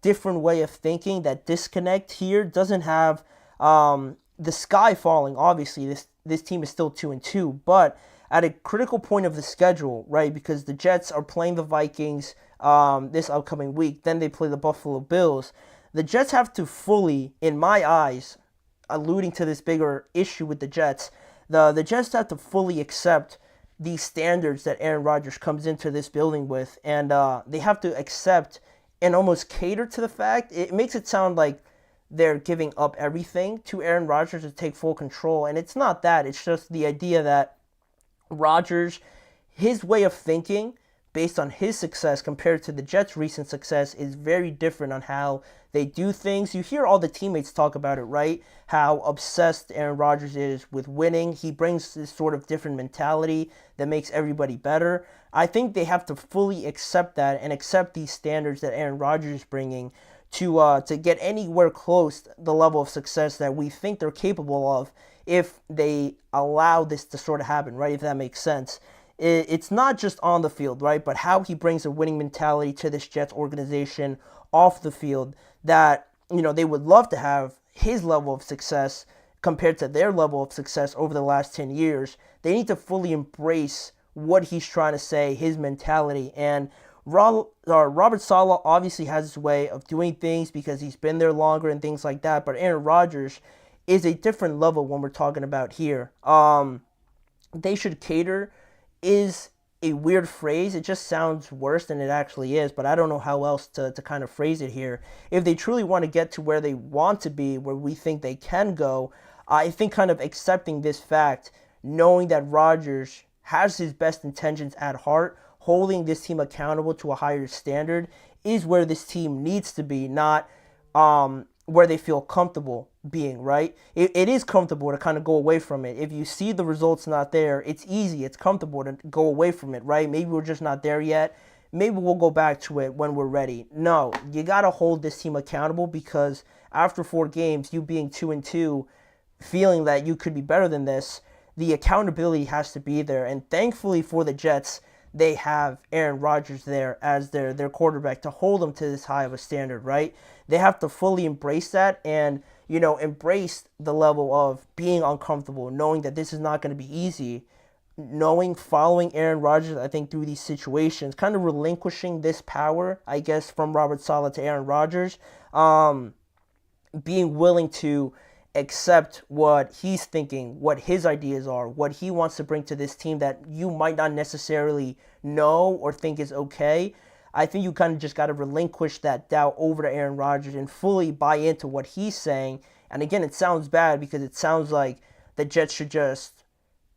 Speaker 1: different way of thinking, that disconnect here doesn't have the sky falling. Obviously, this team is still 2-2, but at a critical point of the schedule, right? Because the Jets are playing the Vikings this upcoming week. Then they play the Buffalo Bills. The Jets have to fully, in my eyes, alluding to this bigger issue with the Jets, the Jets have to fully accept these standards that Aaron Rodgers comes into this building with, and they have to accept and almost cater to the fact. It makes it sound like they're giving up everything to Aaron Rodgers to take full control, and it's not that. It's just the idea that Rodgers, his way of thinking, based on his success compared to the Jets' recent success, is very different on how they do things. You hear all the teammates talk about it, right? How obsessed Aaron Rodgers is with winning. He brings this sort of different mentality that makes everybody better. I think they have to fully accept that and accept these standards that Aaron Rodgers is bringing to get anywhere close to the level of success that we think they're capable of if they allow this to sort of happen, right? If that makes sense. it's not just on the field, right? But how he brings a winning mentality to this Jets organization off the field, that, they would love to have his level of success compared to their level of success over the last 10 years. They need to fully embrace what he's trying to say, his mentality. And Robert Saleh obviously has his way of doing things because he's been there longer and things like that. But Aaron Rodgers is a different level when we're talking about here. They should cater is a weird phrase. It just sounds worse than it actually is, but I don't know how else to kind of phrase it here. If they truly want to get to where they want to be, where we think they can go, I think kind of accepting this fact, knowing that Rodgers has his best intentions at heart, holding this team accountable to a higher standard, is where this team needs to be, not where they feel comfortable being, right? It is comfortable to kind of go away from it. If you see the results not there, it's easy, it's comfortable to go away from it, right? Maybe we're just not there yet. Maybe we'll go back to it when we're ready. No, you got to hold this team accountable, because after 4 games, you being 2-2, feeling that you could be better than this, the accountability has to be there. And thankfully for the Jets, they have Aaron Rodgers there as their quarterback to hold them to this high of a standard, right? They have to fully embrace that and, embrace the level of being uncomfortable, knowing that this is not going to be easy, following Aaron Rodgers, I think, through these situations, kind of relinquishing this power, I guess, from Robert Saleh to Aaron Rodgers, being willing to accept what he's thinking, what his ideas are, what he wants to bring to this team that you might not necessarily know or think is okay. I think you kind of just got to relinquish that doubt over to Aaron Rodgers and fully buy into what he's saying. And again, it sounds bad because it sounds like the Jets should just,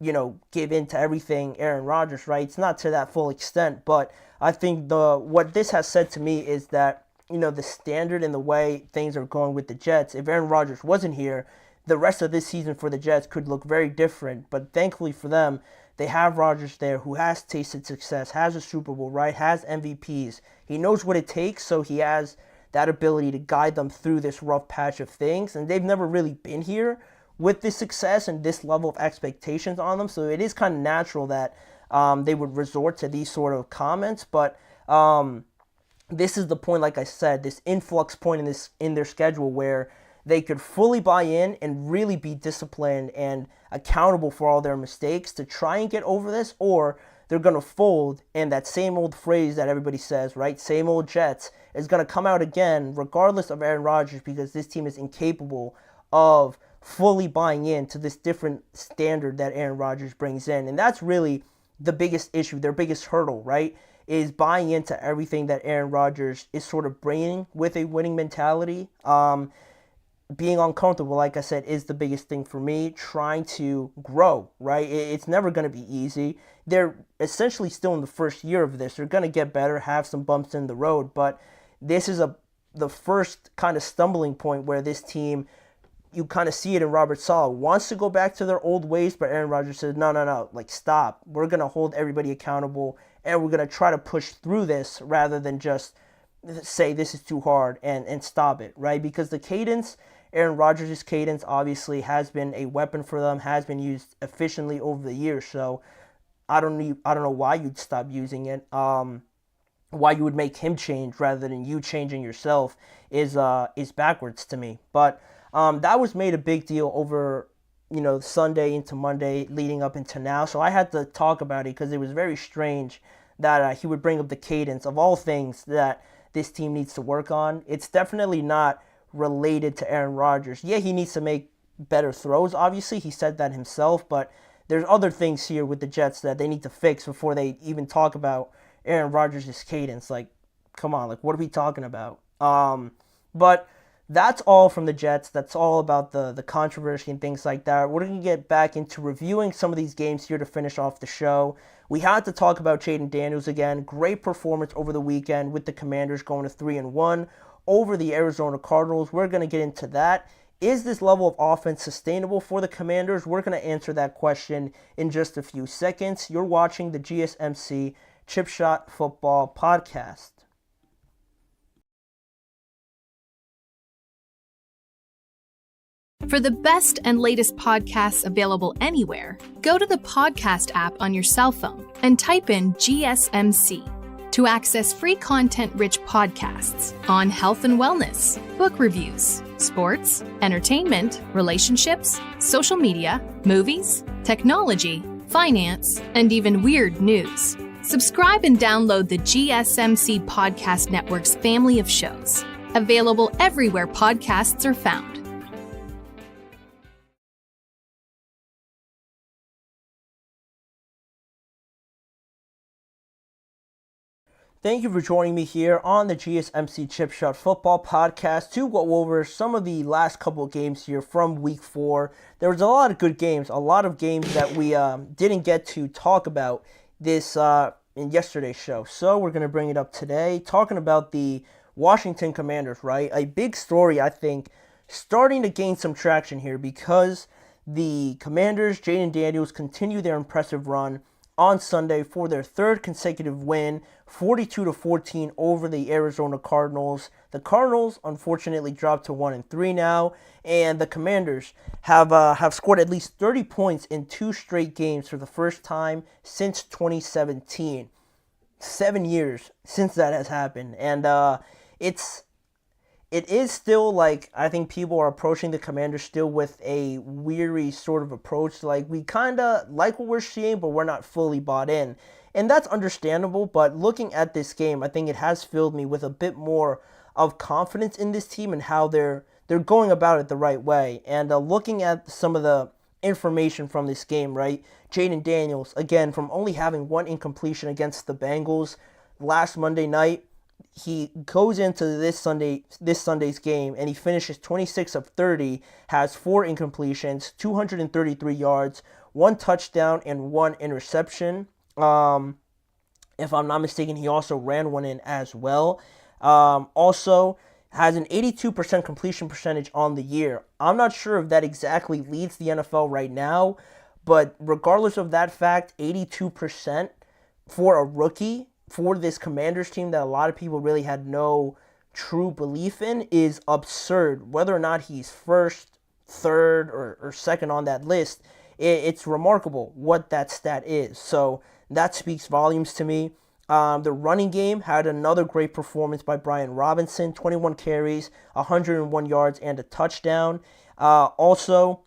Speaker 1: give in to everything Aaron Rodgers, right? It's not to that full extent, but I think what this has said to me is that, the standard and the way things are going with the Jets, if Aaron Rodgers wasn't here, the rest of this season for the Jets could look very different. But thankfully for them, they have Rodgers there, who has tasted success, has a Super Bowl, right? Has MVPs. He knows what it takes, so he has that ability to guide them through this rough patch of things. And they've never really been here with this success and this level of expectations on them. So it is kind of natural that they would resort to these sort of comments. But this is the point, like I said, this influx point in their schedule where they could fully buy in and really be disciplined and accountable for all their mistakes to try and get over this, or they're going to fold, and that same old phrase that everybody says, right, same old Jets, is going to come out again regardless of Aaron Rodgers, because this team is incapable of fully buying into this different standard that Aaron Rodgers brings in. And that's really the biggest issue, their biggest hurdle, right, is buying into everything that Aaron Rodgers is sort of bringing with a winning mentality. Being uncomfortable, like I said, is the biggest thing for me. Trying to grow, right? It's never going to be easy. They're essentially still in the first year of this. They're going to get better, have some bumps in the road, but this is the first kind of stumbling point where this team, you kind of see it in Robert Saleh, wants to go back to their old ways, but Aaron Rodgers says, no, like, stop. We're going to hold everybody accountable, and we're going to try to push through this rather than just say this is too hard and stop it, right? Because the cadence, Aaron Rodgers' cadence, obviously has been a weapon for them, has been used efficiently over the years. So I don't know why you'd stop using it. Why you would make him change rather than you changing yourself is backwards to me. But that was made a big deal over, Sunday into Monday leading up into now. So I had to talk about it because it was very strange that he would bring up the cadence of all things that this team needs to work on. It's definitely not related to Aaron Rodgers. Yeah, he needs to make better throws, obviously. He said that himself, but there's other things here with the Jets that they need to fix before they even talk about Aaron Rodgers' cadence. Like, come on, like, what are we talking about? But that's all from the Jets. That's all about the controversy and things like that. We're going to get back into reviewing some of these games here to finish off the show. We had to talk about Jayden Daniels again. Great performance over the weekend with the Commanders going to 3-1 over the Arizona Cardinals. We're going to get into that. Is this level of offense sustainable for the Commanders? We're going to answer that question in just a few seconds. You're watching the GSMC Chip Shot Football Podcast.
Speaker 5: For the best and latest podcasts available anywhere, go to the podcast app on your cell phone and type in GSMC to access free content-rich podcasts on health and wellness, book reviews, sports, entertainment, relationships, social media, movies, technology, finance, and even weird news. Subscribe and download the GSMC Podcast Network's family of shows, available everywhere podcasts are found.
Speaker 1: Thank you for joining me here on the GSMC Chip Shot Football Podcast to go over some of the last couple of games here from Week 4. There was a lot of good games, a lot of games that we didn't get to talk about this in yesterday's show. So we're going to bring it up today, talking about the Washington Commanders, right? A big story, I think, starting to gain some traction here because the Commanders, Jayden Daniels, continue their impressive run on Sunday for their third consecutive win, 42-14 over the Arizona Cardinals. The Cardinals, unfortunately, dropped to 1-3 now, and the Commanders have scored at least 30 points in 2 straight games for the first time since 2017. 7 years since that has happened, and it is still, like, I think people are approaching the Commanders still with a weary sort of approach. Like, we kind of like what we're seeing, but we're not fully bought in. And that's understandable, but looking at this game, I think it has filled me with a bit more of confidence in this team and how they're going about it the right way. And looking at some of the information from this game, right? Jayden Daniels, again, from only having 1 incompletion against the Bengals last Monday night, he goes into this Sunday's game and he finishes 26 of 30, has 4 incompletions, 233 yards, 1 touchdown, and 1 interception. If I'm not mistaken, he also ran one in as well. Also has an 82% completion percentage on the year. I'm not sure if that exactly leads the NFL right now, but regardless of that fact, 82% for a rookie for this Commanders team that a lot of people really had no true belief in is absurd. Whether or not he's first, third, or second on that list, it's remarkable what that stat is. So that speaks volumes to me. The running game had another great performance by Brian Robinson, 21 carries, 101 yards, and a touchdown. Also,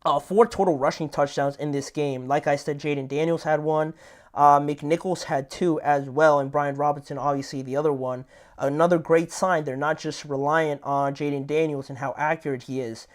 Speaker 1: 4 total rushing touchdowns in this game. Like I said, Jayden Daniels had 1. McNichols had 2 as well, and Brian Robinson, obviously, the other one. Another great sign. They're not just reliant on Jayden Daniels and how accurate he is.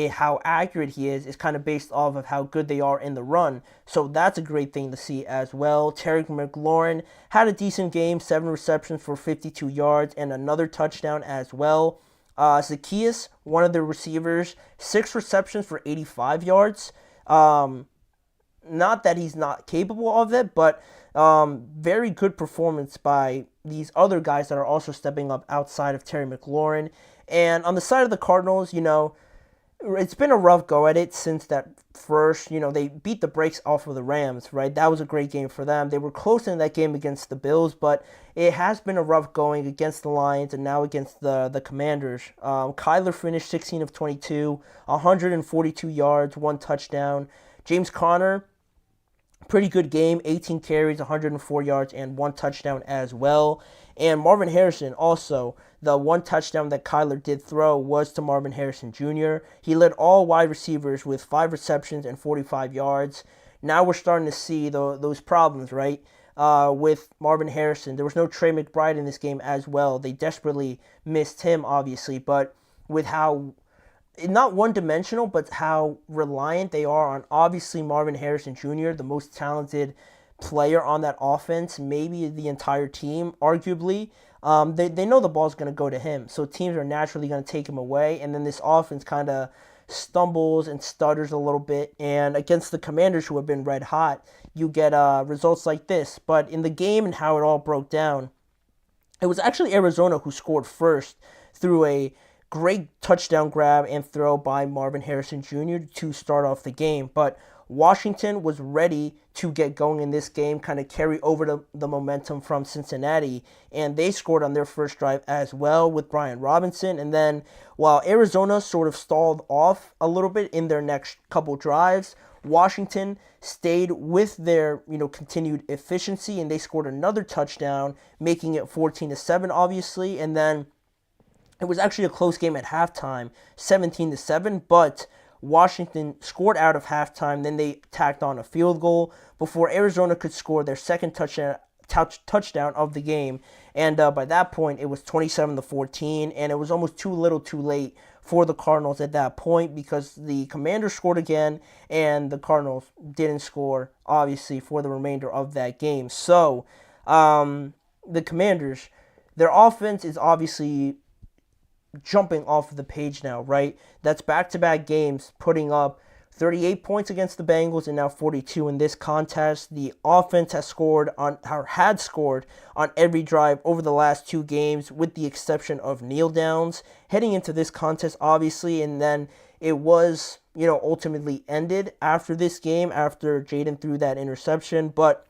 Speaker 1: How accurate he is kind of based off of how good they are in the run. So that's a great thing to see as well. Terry McLaurin had a decent game, 7 receptions for 52 yards and another touchdown as well. Zacchaeus, one of the receivers, 6 receptions for 85 yards. Not that he's not capable of it, but very good performance by these other guys that are also stepping up outside of Terry McLaurin. And on the side of the Cardinals, it's been a rough go at it since that first, they beat the brakes off of the Rams, right? That was a great game for them. They were close in that game against the Bills, but it has been a rough going against the Lions and now against the Commanders. Kyler finished 16 of 22, 142 yards, 1 touchdown. James Conner, pretty good game, 18 carries, 104 yards, and 1 touchdown as well. And Marvin Harrison also, the 1 touchdown that Kyler did throw was to Marvin Harrison Jr. He led all wide receivers with 5 receptions and 45 yards. Now we're starting to see those problems, right, with Marvin Harrison. There was no Trey McBride in this game as well. They desperately missed him, obviously, but with how, not one-dimensional, but how reliant they are on, obviously, Marvin Harrison Jr., the most talented player on that offense, maybe the entire team, arguably. They know the ball's going to go to him, so teams are naturally going to take him away, and then this offense kind of stumbles and stutters a little bit, and against the Commanders, who have been red hot, you get results like this. But in the game and how it all broke down, it was actually Arizona who scored first through a great touchdown grab and throw by Marvin Harrison Jr. to start off the game. But Washington was ready to get going in this game, kind of carry over the momentum from Cincinnati, and they scored on their first drive as well with Brian Robinson. And then while Arizona sort of stalled off a little bit in their next couple drives, Washington stayed with their, continued efficiency, and they scored another touchdown, making it 14-7, obviously. And then it was actually a close game at halftime, 17-7, but Washington scored out of halftime. Then they tacked on a field goal before Arizona could score their second touchdown of the game. And by that point, it was 27-14, and it was almost too little too late for the Cardinals at that point, because the Commanders scored again, and the Cardinals didn't score, obviously, for the remainder of that game. So, the Commanders, their offense is obviously jumping off of the page now, right? That's back-to-back games, putting up 38 points against the Bengals and now 42 in this contest. The offense had scored on every drive over the last two games, with the exception of kneel downs. Heading into this contest, obviously, and then it was, ultimately ended after this game, after Jaden threw that interception. But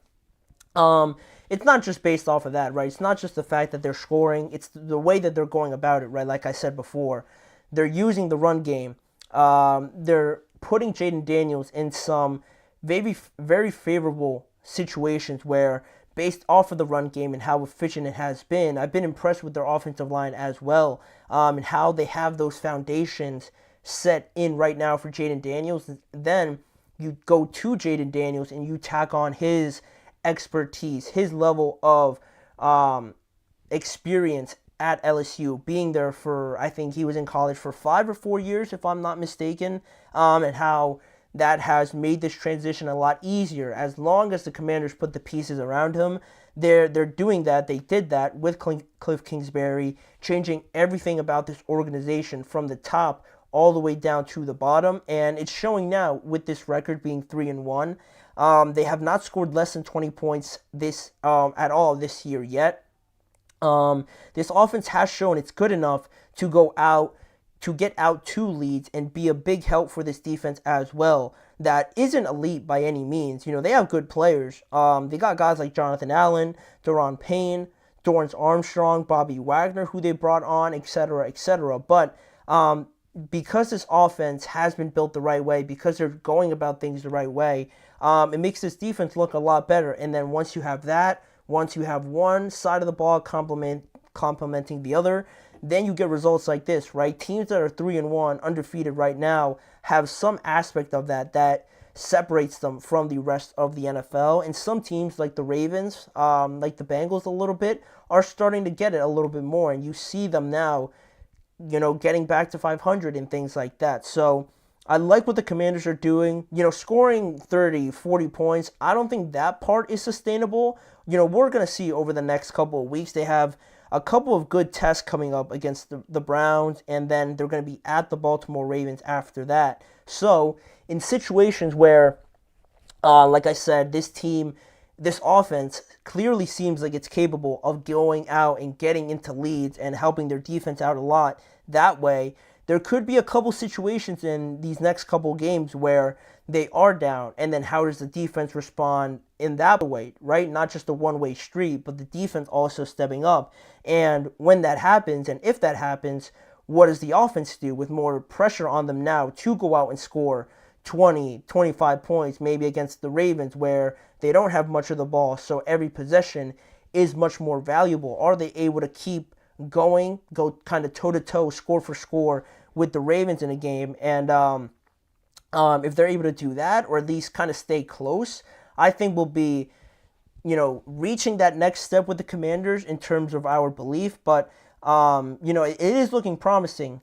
Speaker 1: it's not just based off of that, right? It's not just the fact that they're scoring. It's the way that they're going about it, right? Like I said before, they're using the run game. They're putting Jaden Daniels in some very, very favorable situations where, based off of the run game and how efficient it has been, I've been impressed with their offensive line as well, and how they have those foundations set in right now for Jaden Daniels. Then you go to Jaden Daniels and you tack on his expertise, his level of experience at LSU, being there for, I think he was in college for 5 or 4 years, if I'm not mistaken, and how that has made this transition a lot easier. As long as the Commanders put the pieces around him, they're doing that. They did that with Cliff Kingsbury, changing everything about this organization from the top all the way down to the bottom, and it's showing now with this record being 3-1. They have not scored less than 20 points at all this year yet. This offense has shown it's good enough to get out two leads and be a big help for this defense as well. That isn't elite by any means. They have good players. They got guys like Jonathan Allen, Daron Payne, Dorrance Armstrong, Bobby Wagner, who they brought on, etc., etc. But because this offense has been built the right way, because they're going about things the right way, it makes this defense look a lot better. And then once you have that, once you have one side of the ball complementing the other, then you get results like this, right? Teams that are 3-1, undefeated right now, have some aspect of that separates them from the rest of the NFL. And some teams, like the Ravens, like the Bengals a little bit, are starting to get it a little bit more. And you see them now, getting back to 500 and things like that. So I like what the Commanders are doing. Scoring 30, 40 points, I don't think that part is sustainable. We're going to see over the next couple of weeks. They have a couple of good tests coming up against the Browns, and then they're going to be at the Baltimore Ravens after that. So in situations where, like I said, this offense clearly seems like it's capable of going out and getting into leads and helping their defense out a lot that way, there could be a couple situations in these next couple games where they are down, and then how does the defense respond in that way, right? Not just a one-way street, but the defense also stepping up. And when that happens, and if that happens, what does the offense do with more pressure on them now to go out and score 20, 25 points, maybe against the Ravens, where they don't have much of the ball, so every possession is much more valuable? Are they able to keep going, go kind of toe-to-toe, score for score with the Ravens in a game? And if they're able to do that, or at least kind of stay close, I think we'll be, reaching that next step with the Commanders in terms of our belief. But, it is looking promising.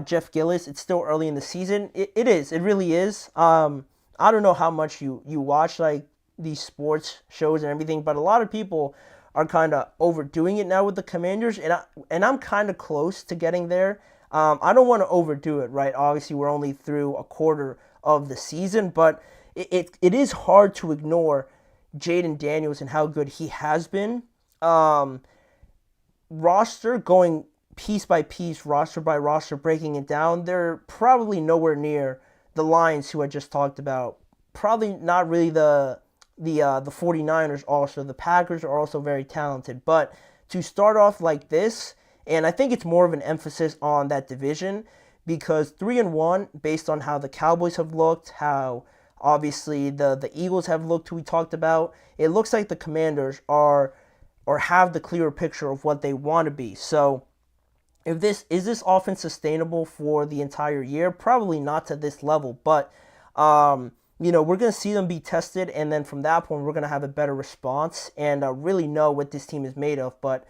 Speaker 1: Jeff Gillis, it's still early in the season. It is. It really is. I don't know how much you watch, like, these sports shows and everything, but a lot of people are kind of overdoing it now with the Commanders, and I'm kind of close to getting there. I don't want to overdo it, right? Obviously, we're only through a quarter of the season, but it is hard to ignore Jaden Daniels and how good he has been. Roster, going piece by piece, roster by roster, breaking it down, they're probably nowhere near the Lions, who I just talked about probably not really the 49ers also. The Packers are also very talented. But to start off like this, and I think it's more of an emphasis on that division, because 3-1, based on how the Cowboys have looked, how obviously the Eagles have looked, who we talked about, it looks like the Commanders are or have the clearer picture of what they want to be. So is this offense sustainable for the entire year? Probably not to this level, but we're going to see them be tested, and then from that point, we're going to have a better response and really know what this team is made of. But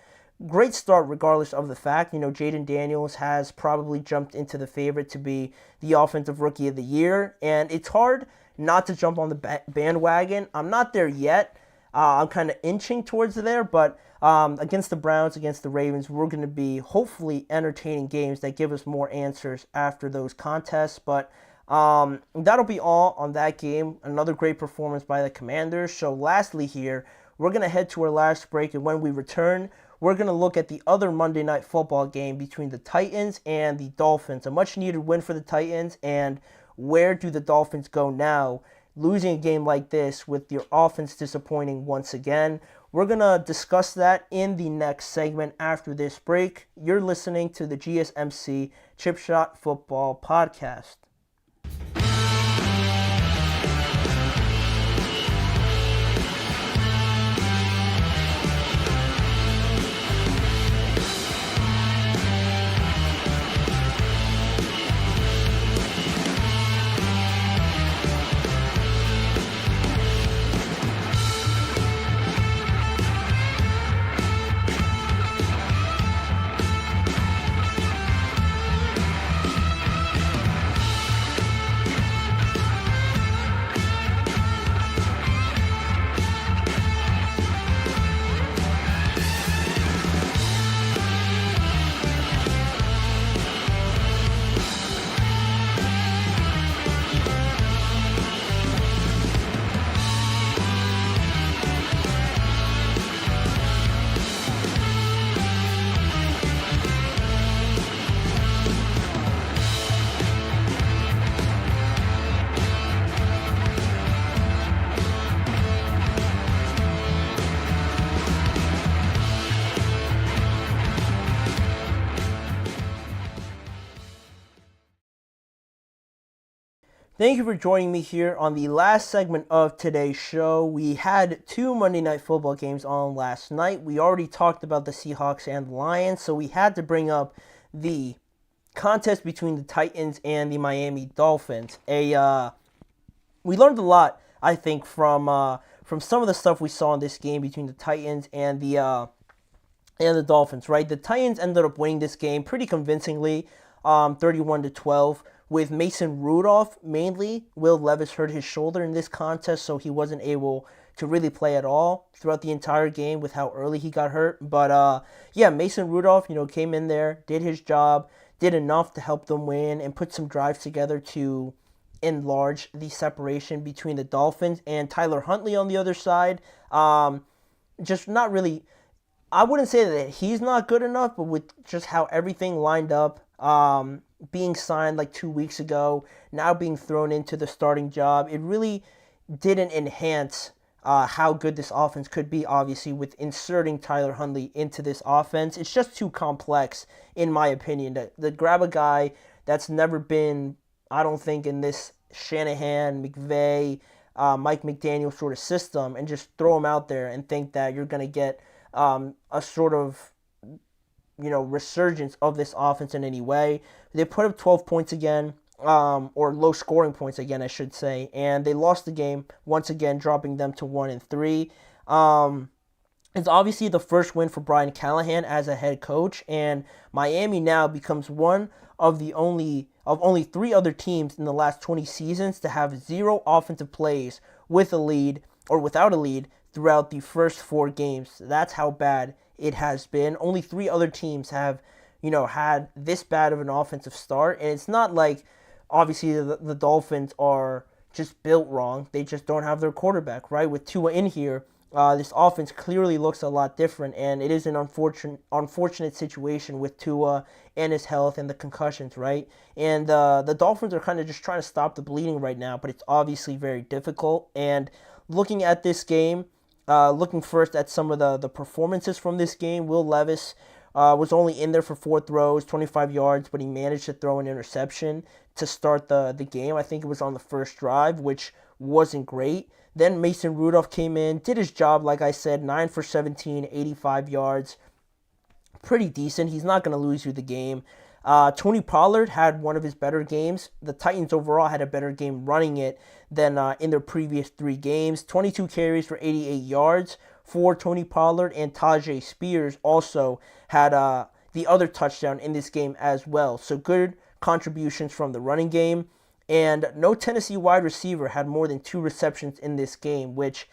Speaker 1: great start regardless of the fact. Jaden Daniels has probably jumped into the favorite to be the Offensive Rookie of the Year, and it's hard not to jump on the bandwagon. I'm not there yet. I'm kind of inching towards there, but against the Browns, against the Ravens, we're going to be hopefully entertaining games that give us more answers after those contests. But that'll be all on that game. Another great performance by the Commanders. So lastly here, we're going to head to our last break, and when we return, we're going to look at the other Monday Night Football game between the Titans and the Dolphins. A much-needed win for the Titans, and where do the Dolphins go now? Losing a game like this with your offense disappointing once again. We're going to discuss that in the next segment after this break. You're listening to the GSMC Chip Shot Football Podcast. Thank you for joining me here on the last segment of today's show. We had two Monday Night Football games on last night. We already talked about the Seahawks and the Lions, so we had to bring up the contest between the Titans and the Miami Dolphins. We learned a lot, I think, from some of the stuff we saw in this game between the Titans and the Dolphins. Right, the Titans ended up winning this game pretty convincingly, 31-12. With Mason Rudolph mainly. Will Levis hurt his shoulder in this contest, so he wasn't able to really play at all throughout the entire game with how early he got hurt. But Mason Rudolph, came in there, did his job, did enough to help them win, and put some drives together to enlarge the separation between the Dolphins and Tyler Huntley on the other side. Just not really, I wouldn't say that he's not good enough, but with just how everything lined up, being signed like 2 weeks ago, now being thrown into the starting job, it really didn't enhance how good this offense could be, obviously, with inserting Tyler Huntley into this offense. It's just too complex, in my opinion, to grab a guy that's never been, I don't think, in this Shanahan, McVay, Mike McDaniel sort of system, and just throw him out there and think that you're going to get a sort of resurgence of this offense in any way. They put up 12 points again, or low scoring points again, I should say, and they lost the game once again, dropping them to 1-3. It's obviously the first win for Brian Callahan as a head coach, and Miami now becomes one of only 3 other teams in the last 20 seasons to have 0 offensive plays with a lead or without a lead throughout the first 4 games. That's how bad it has been. Only 3 other teams have, had this bad of an offensive start. And it's not like, obviously, the Dolphins are just built wrong. They just don't have their quarterback, right? With Tua in here, this offense clearly looks a lot different, and it is an unfortunate situation with Tua and his health and the concussions, right? And the Dolphins are kind of just trying to stop the bleeding right now, but it's obviously very difficult. And looking at this game, looking first at some of the performances from this game, Will Levis was only in there for 4 throws, 25 yards, but he managed to throw an interception to start the game. I think it was on the first drive, which wasn't great. Then Mason Rudolph came in, did his job, like I said, 9 for 17, 85 yards. Pretty decent. He's not going to lose you the game. Tony Pollard had one of his better games. The Titans overall had a better game running it than in their previous 3 games. 22 carries for 88 yards for Tony Pollard, and Tajay Spears also had the other touchdown in this game as well. So good contributions from the running game. And no Tennessee wide receiver had more than 2 receptions in this game, which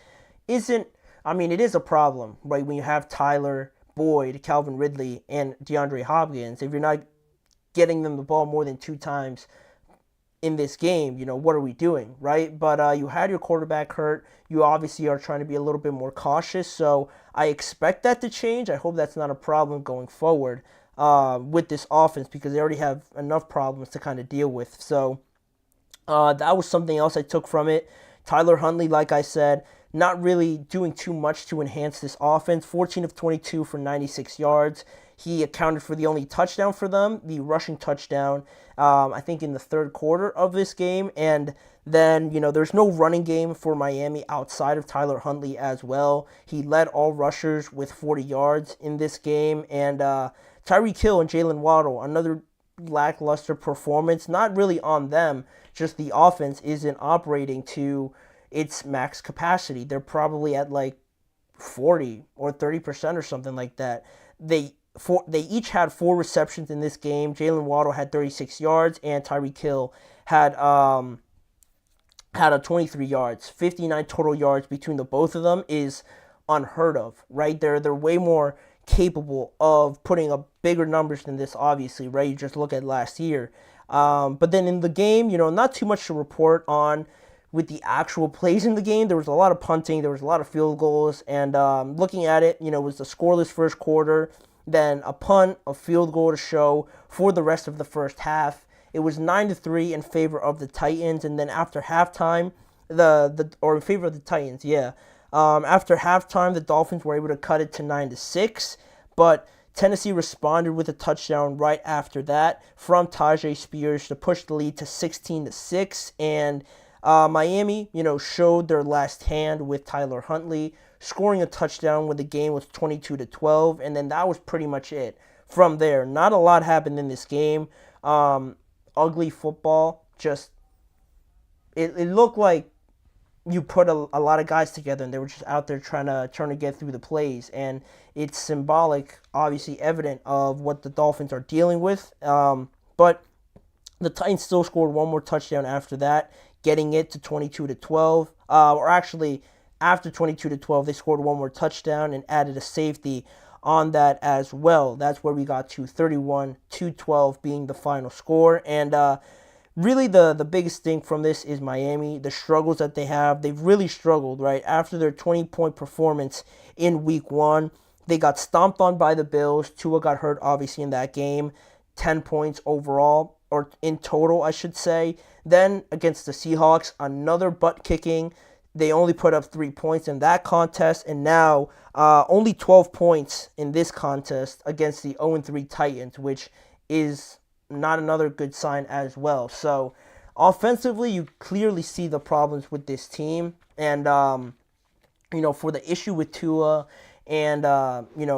Speaker 1: isn't, I mean, it is a problem, right? When you have Tyler Boyd, Calvin Ridley, and DeAndre Hopkins, if you're not getting them the ball more than 2 times in this game, what are we doing, right? But you had your quarterback hurt. You obviously are trying to be a little bit more cautious, so I expect that to change. I hope that's not a problem going forward with this offense, because they already have enough problems to kind of deal with. So that was something else I took from it. Tyler Huntley, like I said, not really doing too much to enhance this offense. 14 of 22 for 96 yards. He accounted for the only touchdown for them, the rushing touchdown, I think in the third quarter of this game. And then, there's no running game for Miami outside of Tyler Huntley as well. He led all rushers with 40 yards in this game. And Tyreek Hill and Jalen Waddle, another lackluster performance. Not really on them, just the offense isn't operating to its max capacity. They're probably at like 40 or 30% or something like that. They each had 4 receptions in this game. Jalen Waddle had 36 yards, and Tyreek Hill had a 23 yards. 59 total yards between the both of them is unheard of, right? They're way more capable of putting up bigger numbers than this, obviously, right? You just look at last year. But then in the game, not too much to report on with the actual plays in the game. There was a lot of punting, there was a lot of field goals, and looking at it, it was a scoreless first quarter, then a punt, a field goal to show for the rest of the first half. It was 9-3 in favor of the Titans, and then after halftime, or in favor of the Titans, yeah. After halftime, the Dolphins were able to cut it to 9-6, but Tennessee responded with a touchdown right after that from Tajay Spears to push the lead to 16-6, and Miami, showed their last hand with Tyler Huntley scoring a touchdown when the game was 22-12, and then that was pretty much it. From there, not a lot happened in this game. Ugly football. Just it looked like you put a lot of guys together and they were just out there trying to get through the plays, and it's symbolic, obviously evident of what the Dolphins are dealing with. But the Titans still scored one more touchdown after that, getting it to 22-12. Or actually, after 22-12, they scored one more touchdown and added a safety on that as well. That's where we got to 31-12 being the final score. And really the biggest thing from this is Miami, the struggles that they have. They've really struggled, right? After their 20-point performance in week 1, they got stomped on by the Bills. Tua got hurt, obviously, in that game. 10 points overall, or in total, I should say. Then against the Seahawks, another butt kicking. They only put up 3 points in that contest, and now only 12 points in this contest against the 0-3 Titans, which is not another good sign as well. So offensively, you clearly see the problems with this team, and for the issue with Tua, and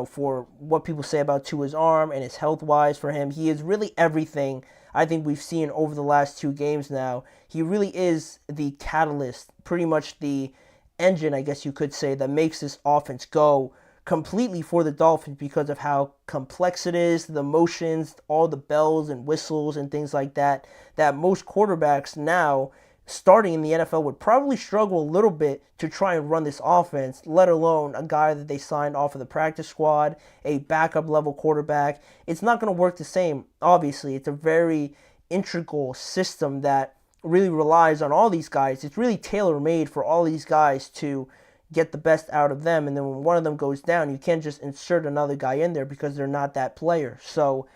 Speaker 1: for what people say about Tua's arm and his health-wise for him, he is really everything I think we've seen over the last 2 games now. He really is the catalyst, pretty much the engine, I guess you could say, that makes this offense go completely for the Dolphins because of how complex it is, the motions, all the bells and whistles and things like that most quarterbacks now starting in the NFL would probably struggle a little bit to try and run this offense, let alone a guy that they signed off of the practice squad, a backup level quarterback. It's not going to work the same, obviously. It's a very integral system that really relies on all these guys. It's really tailor-made for all these guys to get the best out of them. And then when one of them goes down, you can't just insert another guy in there because they're not that player. So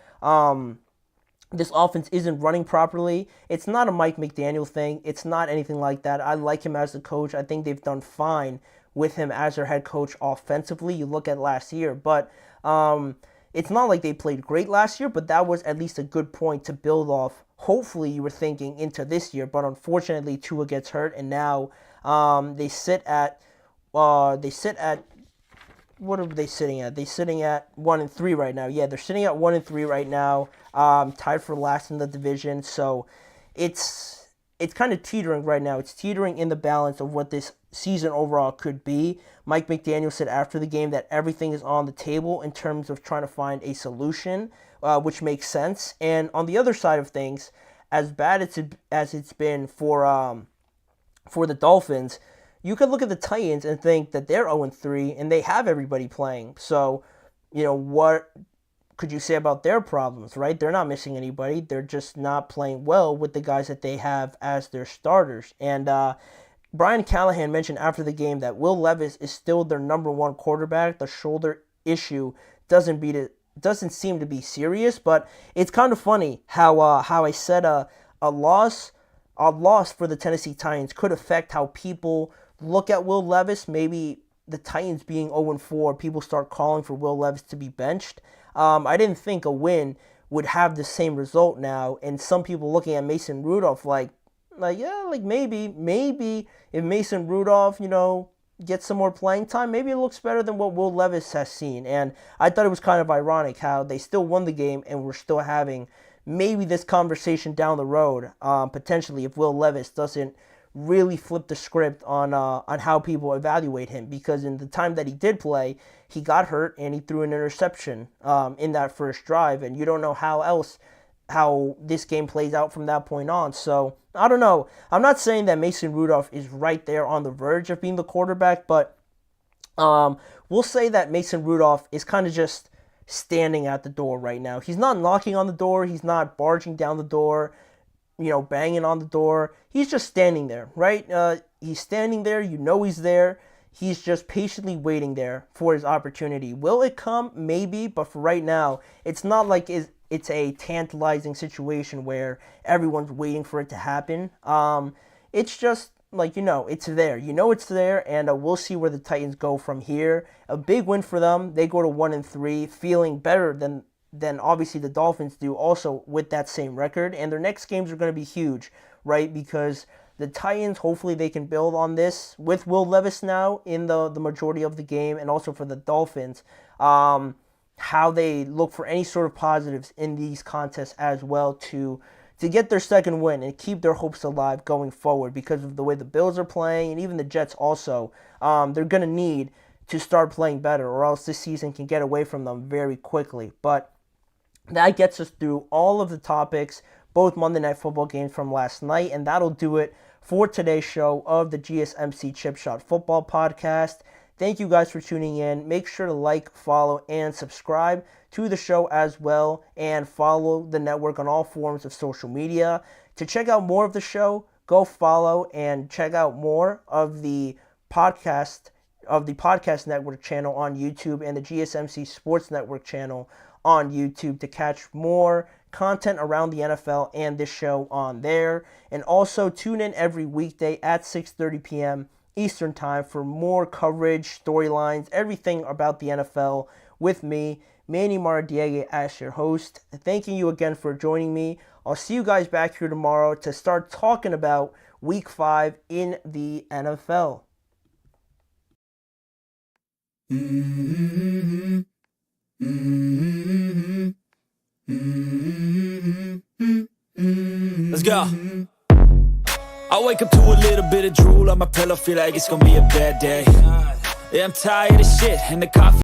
Speaker 1: this offense isn't running properly. It's not a Mike McDaniel thing. It's not anything like that. I like him as a coach. I think they've done fine with him as their head coach offensively. You look at last year, but it's not like they played great last year, but that was at least a good point to build off. Hopefully you were thinking into this year, but unfortunately Tua gets hurt, and now they sit at what are they sitting at? They're sitting at 1-3 right now. Yeah, they're sitting at 1-3 right now, tied for last in the division. So it's kind of teetering right now. It's teetering in the balance of what this season overall could be. Mike McDaniel said after the game that everything is on the table in terms of trying to find a solution, which makes sense. And on the other side of things, as bad as it's been for the Dolphins, you could look at the Titans and think that they're 0-3 and they have everybody playing. So, what could you say about their problems, right? They're not missing anybody. They're just not playing well with the guys that they have as their starters. And Brian Callahan mentioned after the game that Will Levis is still their number one quarterback. The shoulder issue doesn't seem to be serious, but it's kind of funny how I said a loss for the Tennessee Titans could affect how people look at Will Levis. Maybe the Titans being 0-4, people start calling for Will Levis to be benched. I didn't think a win would have the same result now, and some people looking at Mason Rudolph like maybe if Mason Rudolph, gets some more playing time, maybe it looks better than what Will Levis has seen. And I thought it was kind of ironic how they still won the game and we're still having maybe this conversation down the road, potentially, if Will Levis doesn't really flip the script on how people evaluate him, because in the time that he did play, he got hurt and he threw an interception in that first drive, and you don't know how this game plays out from that point on. So I don't know. I'm not saying that Mason Rudolph is right there on the verge of being the quarterback, but we'll say that Mason Rudolph is kind of just standing at the door right now. He's not knocking on the door. He's not barging down the door, banging on the door. He's just standing there, right? He's standing there. He's there. He's just patiently waiting there for his opportunity. Will it come? Maybe, but for right now, it's not like it's a tantalizing situation where everyone's waiting for it to happen. It's just it's there. It's there, and we'll see where the Titans go from here. A big win for them. They go to 1-3, feeling better than obviously the Dolphins do, also with that same record. And their next games are going to be huge, right? Because the Titans, hopefully they can build on this with Will Levis now in the majority of the game, and also for the Dolphins, how they look for any sort of positives in these contests as well to get their second win and keep their hopes alive going forward, because of the way the Bills are playing, and even the Jets also. They're going to need to start playing better, or else this season can get away from them very quickly. But that gets us through all of the topics, both Monday Night Football games from last night, and that'll do it for today's show of the GSMC Chip Shot Football Podcast. Thank you guys for tuning in. Make sure to like, follow, and subscribe to the show as well, and follow the network on all forms of social media. To check out more of the show, go follow and check out more of the podcast network channel on YouTube and the GSMC Sports Network channel on YouTube to catch more content around the NFL and this show on there. And also tune in every weekday at 6:30 p.m. Eastern Time for more coverage, storylines, everything about the NFL with me, Manny Maradiaga, as your host. Thanking you again for joining me. I'll see you guys back here tomorrow to start talking about Week 5 in the NFL.
Speaker 3: Let's go. I wake up to a little bit of drool on my pillow, feel like it's gonna be a bad day. Yeah, I'm tired of shit, and the coffee